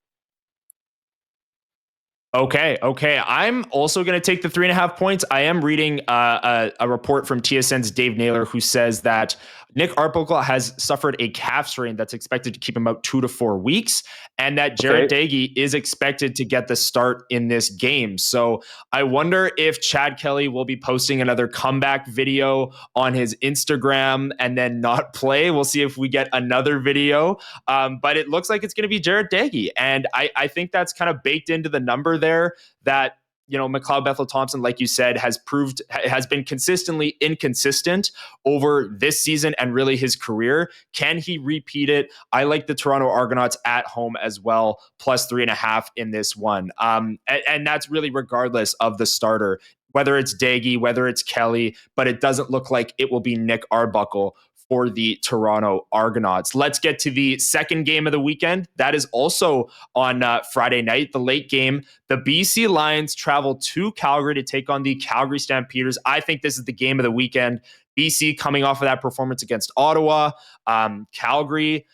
Okay. I'm also going to take the 3.5 points. I am reading a report from TSN's Dave Naylor who says that Nick Arbuckle has suffered a calf strain that's expected to keep him out 2 to 4 weeks, and that Jarrett Doege is expected to get the start in this game. So I wonder if Chad Kelly will be posting another comeback video on his Instagram and then not play. We'll see if we get another video. But it looks like it's going to be Jarrett Doege. And I think that's kind of baked into the number there that McLeod Bethel-Thompson, like you said, has been consistently inconsistent over this season and really his career. Can he repeat it? I like the Toronto Argonauts at home as well, plus 3.5 in this one. And that's really regardless of the starter, whether it's Doege, whether it's Kelly, but it doesn't look like it will be Nick Arbuckle for the Toronto Argonauts. Let's get to the second game of the weekend. That is also on Friday night, the late game. The BC Lions travel to Calgary to take on the Calgary Stampeders. I think this is the game of the weekend. BC coming off of that performance against Ottawa. Calgary,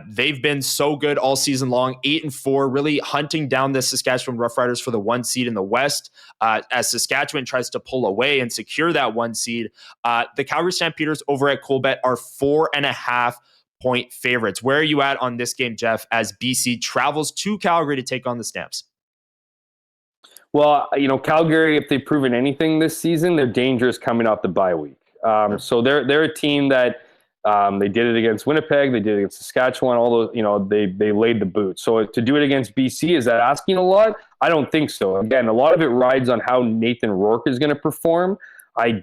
they've been so good all season long, 8-4, really hunting down the Saskatchewan Roughriders for the 1 seed in the West. As Saskatchewan tries to pull away and secure that 1 seed, the Calgary Stampeders over at Colbet are 4.5 point favorites. Where are you at on this game, Jeff, as BC travels to Calgary to take on the Stamps? Well, Calgary, if they've proven anything this season, they're dangerous coming off the bye week. So they're a team that they did it against Winnipeg, they did it against Saskatchewan, all those, they laid the boot. So to do it against BC, is that asking a lot? I don't think so. Again, a lot of it rides on how Nathan Rourke is going to perform. I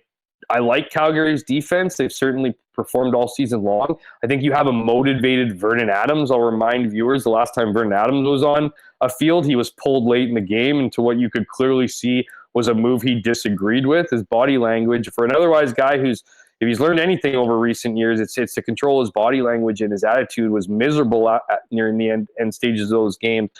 like Calgary's defense. They've certainly performed all season long. I think you have a motivated Vernon Adams. I'll remind viewers, the last time Vernon Adams was on a field, he was pulled late in the game into what you could clearly see was a move he disagreed with. His body language, for an otherwise guy who's, if he's learned anything over recent years, it's to control his body language, and his attitude was miserable nearing the end stages of those games.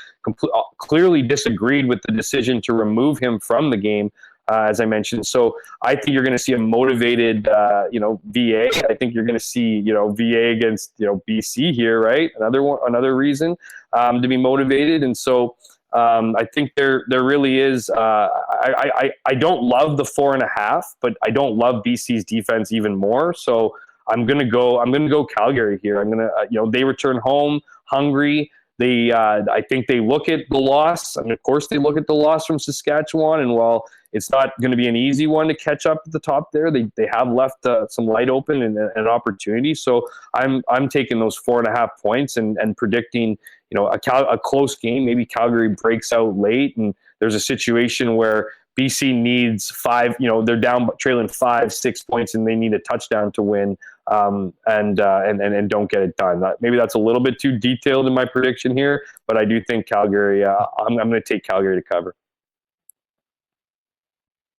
Clearly disagreed with the decision to remove him from the game, as I mentioned. So I think you're going to see a motivated, VA. I think you're going to see, VA against, BC here, right? Another reason to be motivated. And so I think there really is. I don't love the 4.5, but I don't love BC's defense even more. So I'm gonna go Calgary here. I'm gonna they return home hungry. I think they look at the loss, and of course they look at the loss from Saskatchewan. And while it's not going to be an easy one to catch up at the top there, they have left some light open and an opportunity. So I'm taking those 4.5 points and predicting a close game. Maybe Calgary breaks out late, and there's a situation where BC needs 5, they're down trailing 5-6 points and they need a touchdown to win, and don't get it done. Maybe that's a little bit too detailed in my prediction here, but I do think Calgary, I'm going to take Calgary to cover.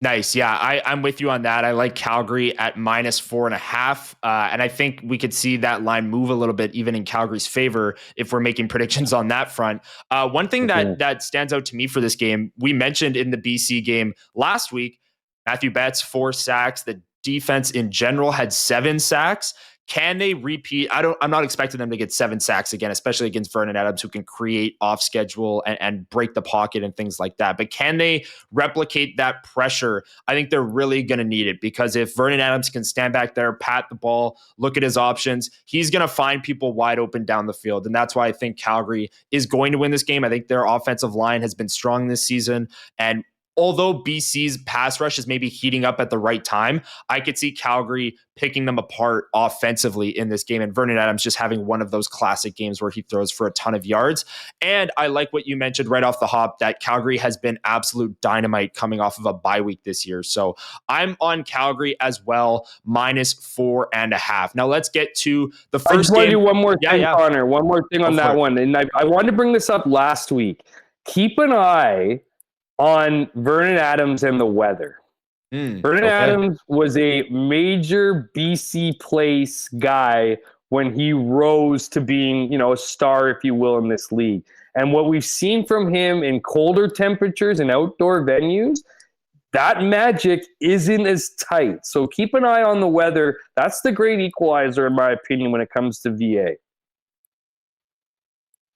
Nice. Yeah, I'm with you on that. I like Calgary at -4.5. And I think we could see that line move a little bit even in Calgary's favor if we're making predictions on that front. One thing that stands out to me for this game, we mentioned in the BC game last week, Matthew Betts, 4 sacks. The defense in general had 7 sacks. Can they repeat? I'm not expecting them to get 7 sacks again, especially against Vernon Adams, who can create off schedule and break the pocket and things like that. But can they replicate that pressure? I think they're really going to need it, because if Vernon Adams can stand back there, pat the ball, look at his options, he's going to find people wide open down the field. And that's why I think Calgary is going to win this game. I think their offensive line has been strong this season. And although BC's pass rush is maybe heating up at the right time, I could see Calgary picking them apart offensively in this game, and Vernon Adams just having one of those classic games where he throws for a ton of yards. And I like what you mentioned right off the hop, that Calgary has been absolute dynamite coming off of a bye week this year. So I'm on Calgary as well, -4.5. Now let's get to the first game. I just want to do one more thing, Connor. One more thing on that one. And I wanted to bring this up last week. Keep an eye on Vernon Adams and the weather. Vernon Adams was a major BC place guy when he rose to being, a star, if you will, in this league. And what we've seen from him in colder temperatures and outdoor venues, that magic isn't as tight. So keep an eye on the weather. That's the great equalizer, in my opinion, when it comes to VA.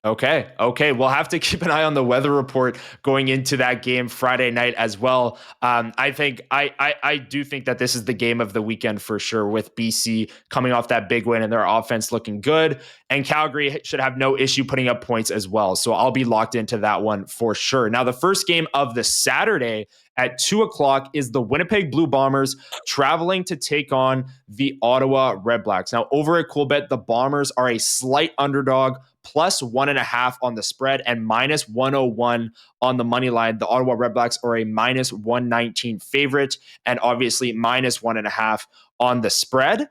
Okay. We'll have to keep an eye on the weather report going into that game Friday night as well. I do think that this is the game of the weekend for sure, with BC coming off that big win and their offense looking good, and Calgary should have no issue putting up points as well. So I'll be locked into that one for sure. Now, the first game of the Saturday at 2:00 is the Winnipeg Blue Bombers traveling to take on the Ottawa Redblacks. Now, over at Coolbet, the Bombers are a slight underdog, +1.5 on the spread and -101 on the money line. The Ottawa Redblacks are a -119 favorite, and obviously -1.5 on the spread.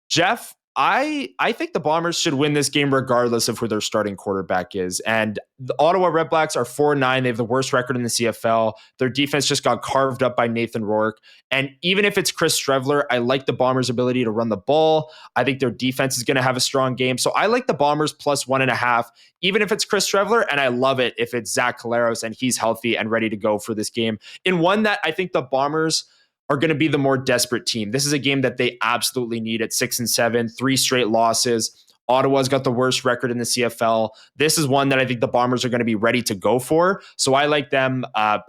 Jeff, I think the Bombers should win this game regardless of who their starting quarterback is. And the Ottawa Redblacks are 4-9. They have the worst record in the CFL. Their defense just got carved up by Nathan Rourke. And even if it's Chris Streveler, I like the Bombers' ability to run the ball. I think their defense is going to have a strong game. So I like the Bombers +1.5, even if it's Chris Streveler. And I love it if it's Zach Collaros and he's healthy and ready to go for this game. In one that I think the Bombers are going to be the more desperate team. This is a game that they absolutely need at 6-7, 3 straight losses. Ottawa's got the worst record in the CFL. This is one that I think the Bombers are going to be ready to go for. So I like them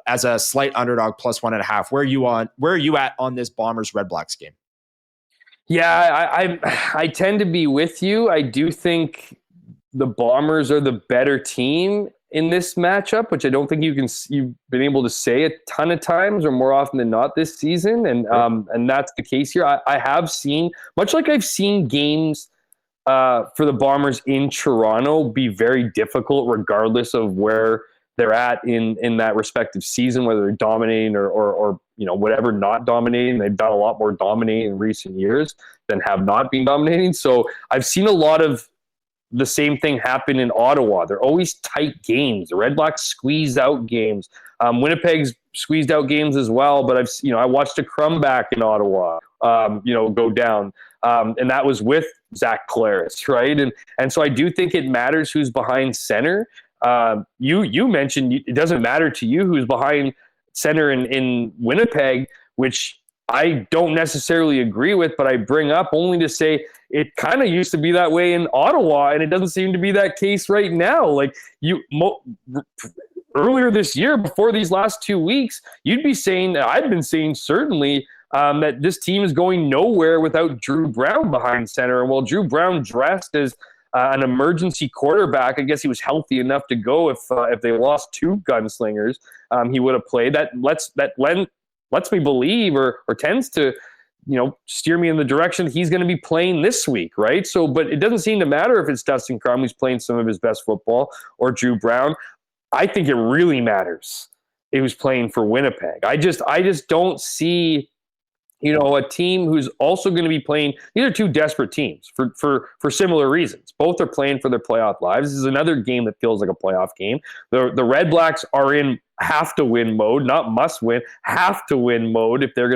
as a slight underdog +1.5. Where are you at on this Bombers Redblacks game? Yeah, I tend to be with you. I do think the Bombers are the better team in this matchup, which I don't think you've been able to say a ton of times, or more often than not this season. And that's the case here. I have seen, much like I've seen games for the Bombers in Toronto be very difficult regardless of where they're at in that respective season, whether they're dominating or whatever, not dominating. They've done a lot more dominating in recent years than have not been dominating. So I've seen a lot of the same thing happened in Ottawa. They're always tight games. The Redblacks squeeze out games. Winnipeg's squeezed out games as well. But I watched a crumb back in Ottawa, go down, and that was with Zach Collaros, right? And so I do think it matters who's behind center. You mentioned it doesn't matter to you who's behind center in Winnipeg, which I don't necessarily agree with, but I bring up only to say it kind of used to be that way in Ottawa, and it doesn't seem to be that case right now. Like earlier this year, before these last 2 weeks, you'd be saying, I've been saying certainly that this team is going nowhere without Drew Brown behind center. And while Drew Brown dressed as an emergency quarterback, I guess he was healthy enough to go if they lost 2 gunslingers, he would have played. That lets me believe or tends to, steer me in the direction that he's going to be playing this week, right? So, but it doesn't seem to matter if it's Dustin Crum who's playing some of his best football or Drew Brown. I think it really matters he was playing for Winnipeg. I just don't see, a team who's also going to be playing. These are two desperate teams for similar reasons. Both are playing for their playoff lives. This is another game that feels like a playoff game. The Redblacks are in have to win mode, not must win, have to win mode if they're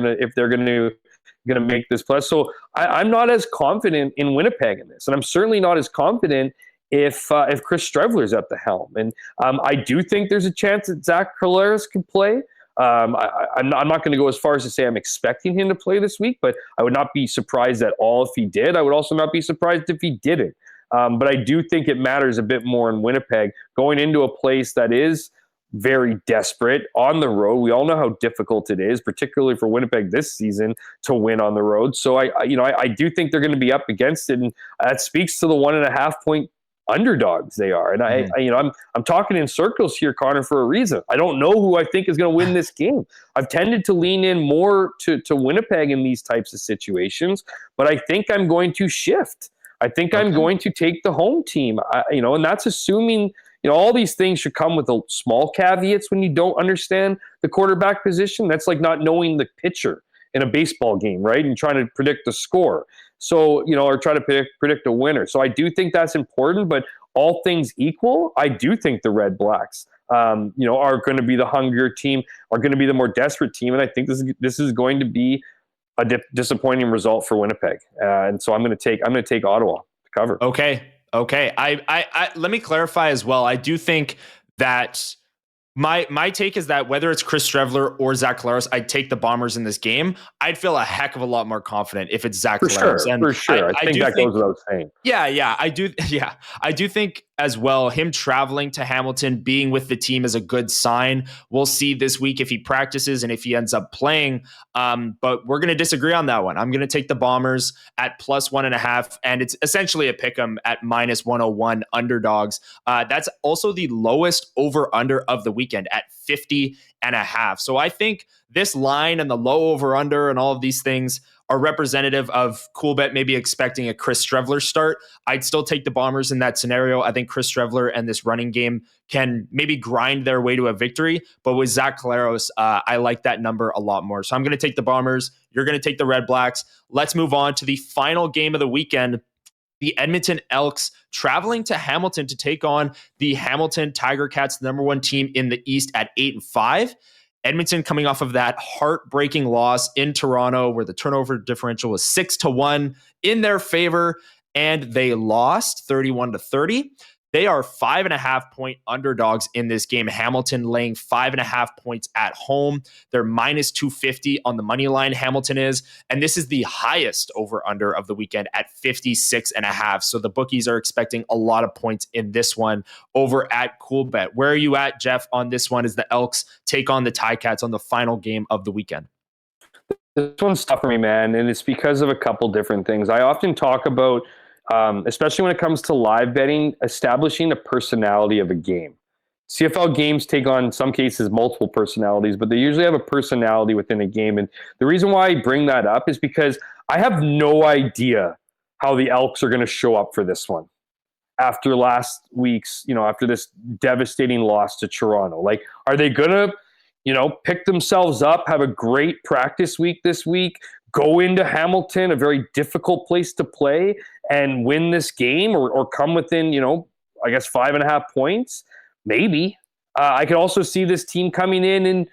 gonna make this plus. So I'm not as confident in Winnipeg in this, and I'm certainly not as confident if Chris Streveler's at the helm. And I do think there's a chance that Zach Collaros can play. I'm not going to go as far as to say I'm expecting him to play this week, but I would not be surprised at all if he did. I would also not be surprised if he didn't. But I do think it matters a bit more in Winnipeg, going into a place that is very desperate on the road. We all know how difficult it is, particularly for Winnipeg this season, to win on the road. So I do think they're going to be up against it, and that speaks to the 1.5 point underdogs they are. And I'm talking in circles here, Connor, for a reason. I don't know who I think is going to win this game. I've tended to lean in more to Winnipeg in these types of situations, but I think I'm going to shift. I think I'm going to take the home team. And that's assuming, all these things should come with a small caveats when you don't understand the quarterback position. That's like not knowing the pitcher in a baseball game, right? And trying to predict the score. So, or try to predict a winner. So I do think that's important, but all things equal, I do think the Redblacks, are going to be the hungrier team, are going to be the more desperate team. And I think this is going to be a disappointing result for Winnipeg. And so I'm going to take Ottawa to cover. Okay. I let me clarify as well. I do think that my take is that whether it's Chris Streveler or Zach Collaros, I'd take the Bombers in this game. I'd feel a heck of a lot more confident if it's Zach Collaros. For sure. I think that goes without saying. Yeah, I do. Yeah, I do think as well, him traveling to Hamilton, being with the team is a good sign. We'll see this week if he practices and if he ends up playing. But we're going to disagree on that one. I'm going to take the Bombers at +1.5, and it's essentially a pick 'em at -101 underdogs. That's also the lowest over-under of the weekend at 50.5. So I think this line and the low over-under and all of these things are representative of Coolbet maybe expecting a Chris Streveler start. I'd still take the Bombers in that scenario. I think Chris Streveler and this running game can maybe grind their way to a victory. But with Zach Collaros, I like that number a lot more. So I'm going to take the Bombers. You're going to take the Redblacks. Let's move on to the final game of the weekend. The Edmonton Elks traveling to Hamilton to take on the Hamilton Tiger Cats, the number 1 team in the East at 8-5. Edmonton coming off of that heartbreaking loss in Toronto where the turnover differential was 6-1 in their favor, and they lost 31-30. They are 5.5 point underdogs in this game. Hamilton laying 5.5 points at home. They're -250 on the money line. Hamilton is, and this is the highest over under of the weekend at 56.5. So the bookies are expecting a lot of points in this one over at Coolbet. Where are you at, Jeff, on this one as the Elks take on the Ticats on the final game of the weekend? This one's tough for me, man, and it's because of a couple different things. I often talk about, especially when it comes to live betting, establishing a personality of a game. CFL games take on, in some cases, multiple personalities, but they usually have a personality within a game. And the reason why I bring that up is because I have no idea how the Elks are going to show up for this one after last week's, after this devastating loss to Toronto. Like, are they going to, pick themselves up, have a great practice week this week, go into Hamilton, a very difficult place to play, and win this game or come within, 5.5 points? Maybe. I could also see this team coming in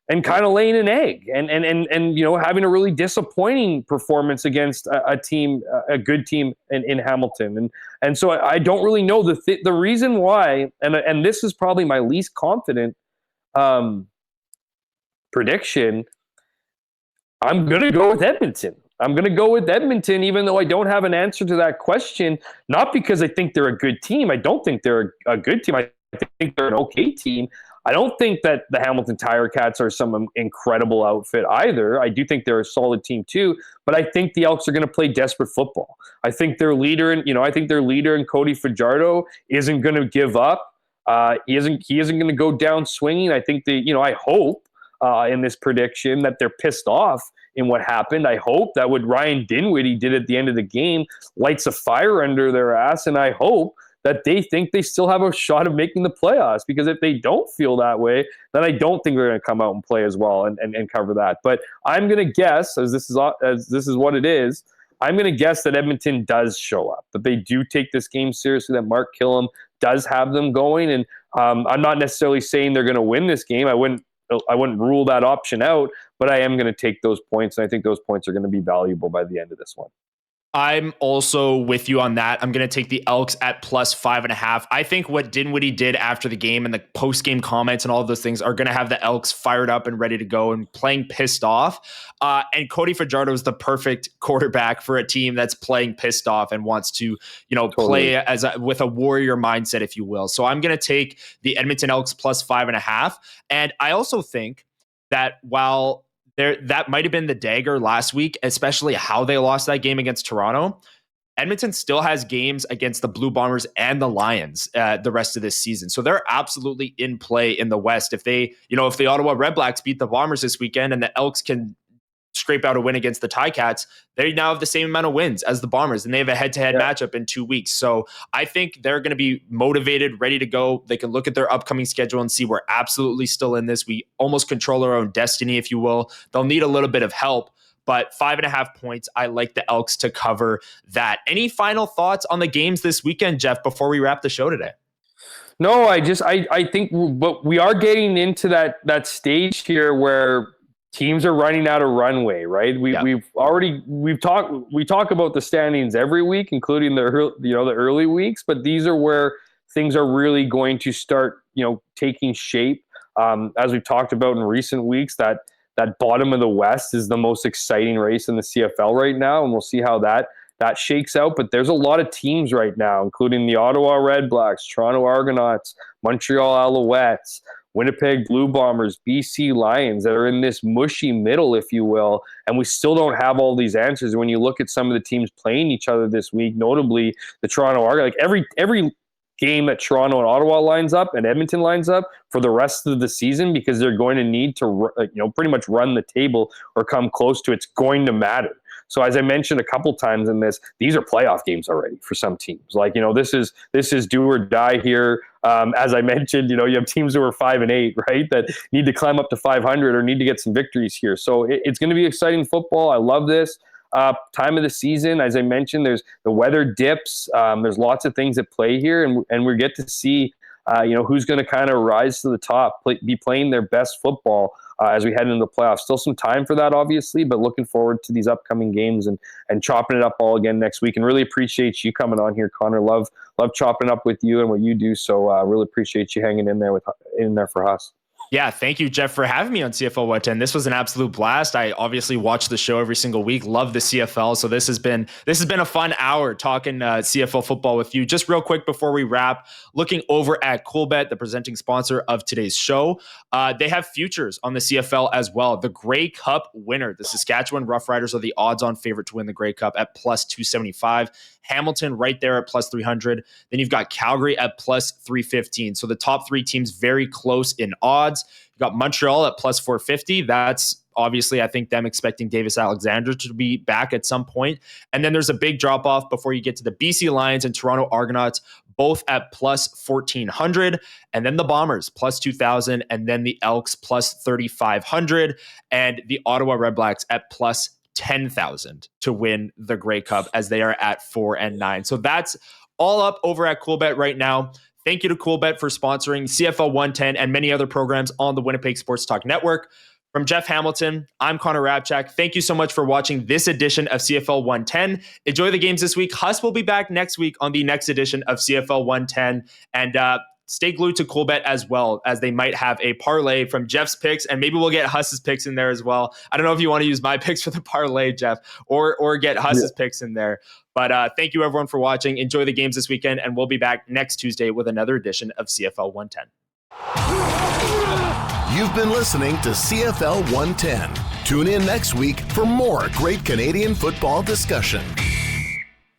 and kind of laying an egg and having a really disappointing performance against a good team in Hamilton. And so I don't really know the reason why, and this is probably my least confident prediction. I'm going to go with Edmonton. I'm going to go with Edmonton, even though I don't have an answer to that question, not because I think they're a good team. I don't think they're a good team. I think they're an okay team. I don't think that the Hamilton Tiger Cats are some incredible outfit either. I do think they're a solid team too, but I think the Elks are going to play desperate football. I think their leader in Cody Fajardo isn't going to give up. He isn't going to go down swinging. I think I hope in this prediction that they're pissed off in what happened. I hope that what Ryan Dinwiddie did at the end of the game lights a fire under their ass, and I hope that they think they still have a shot of making the playoffs. Because if they don't feel that way, then I don't think they're going to come out and play as well and cover that. But I'm going to guess, as this is what it is, I'm going to guess that Edmonton does show up, that they do take this game seriously, that Mark Killam does have them going. And I'm not necessarily saying they're going to win this game. I wouldn't rule that option out, but I am going to take those points, and I think those points are going to be valuable by the end of this one. I'm also with you on that. I'm going to take the Elks at +5.5. I think what Dinwiddie did after the game and the post-game comments and all of those things are going to have the Elks fired up and ready to go and playing pissed off. And Cody Fajardo is the perfect quarterback for a team that's playing pissed off and wants to, play with a warrior mindset, if you will. So I'm going to take the Edmonton Elks +5.5. And I also think that while that might have been the dagger last week, especially how they lost that game against Toronto, Edmonton still has games against the Blue Bombers and the Lions the rest of this season. So they're absolutely in play in the West. If the Ottawa Redblacks beat the Bombers this weekend and the Elks can scrape out a win against the Ticats, they now have the same amount of wins as the Bombers, and they have a head-to-head matchup in 2 weeks. So I think they're going to be motivated, ready to go. They can look at their upcoming schedule and see we're absolutely still in this. We almost control our own destiny, if you will. They'll need a little bit of help, but 5.5 points, I like the Elks to cover that. Any final thoughts on the games this weekend, Jeff, before we wrap the show today? No, I think but we are getting into that stage here where teams are running out of runway, right? We talk about the standings every week, including the early weeks, but these are where things are really going to start, taking shape. As we've talked about in recent weeks, that bottom of the West is the most exciting race in the CFL right now, and we'll see how that shakes out. But there's a lot of teams right now, including the Ottawa Redblacks, Toronto Argonauts, Montreal Alouettes, Winnipeg Blue Bombers, BC Lions, that are in this mushy middle, if you will, and we still don't have all these answers. When you look at some of the teams playing each other this week, notably the Toronto Argonauts, like every game that Toronto and Ottawa lines up and Edmonton lines up for the rest of the season, because they're going to need to pretty much run the table or come close to it's going to matter. So as I mentioned a couple times in this, these are playoff games already for some teams. Like, this is do or die here. As I mentioned, you have teams who are 5-8, right, that need to climb up to 500 or need to get some victories here. So it's going to be exciting football. I love this time of the season. As I mentioned, there's the weather dips. There's lots of things at play here, and we get to see who's going to kind of rise to the top, be playing their best football as we head into the playoffs. Still some time for that, obviously, but looking forward to these upcoming games and chopping it up all again next week. And really appreciate you coming on here, Connor. Love chopping up with you and what you do. So really appreciate you hanging in there for us. Yeah, thank you, Jeff, for having me on CFL 110. This was an absolute blast. I obviously watch the show every single week. Love the CFL. So this has been a fun hour talking CFL football with you. Just real quick before we wrap, looking over at CoolBet, the presenting sponsor of today's show. They have futures on the CFL as well. The Grey Cup winner, the Saskatchewan Roughriders, are the odds-on favorite to win the Grey Cup at +275. Hamilton right there at +300. Then you've got Calgary at +315. So the top three teams very close in odds. You've got Montreal at +450. That's obviously, I think, them expecting Davis Alexander to be back at some point. And then there's a big drop-off before you get to the BC Lions and Toronto Argonauts, both at +1,400. And then the Bombers +2,000. And then the Elks +3,500. And the Ottawa Redblacks at +10,000 to win the Grey Cup, as they are at 4-9. So that's all up over at CoolBet right now. Thank you to CoolBet for sponsoring CFL 110 and many other programs on the Winnipeg Sports Talk Network. From Jeff Hamilton, I'm Connor Hrabchak. Thank you so much for watching this edition of CFL 110. Enjoy the games this week. Huss will be back next week on the next edition of CFL 110. And stay glued to CoolBet as well, as they might have a parlay from Jeff's picks, and maybe we'll get Huss's picks in there as well. I don't know if you want to use my picks for the parlay, Jeff, or get Huss's picks in there. But thank you, everyone, for watching. Enjoy the games this weekend, and we'll be back next Tuesday with another edition of CFL 110. You've been listening to CFL 110. Tune in next week for more great Canadian football discussion.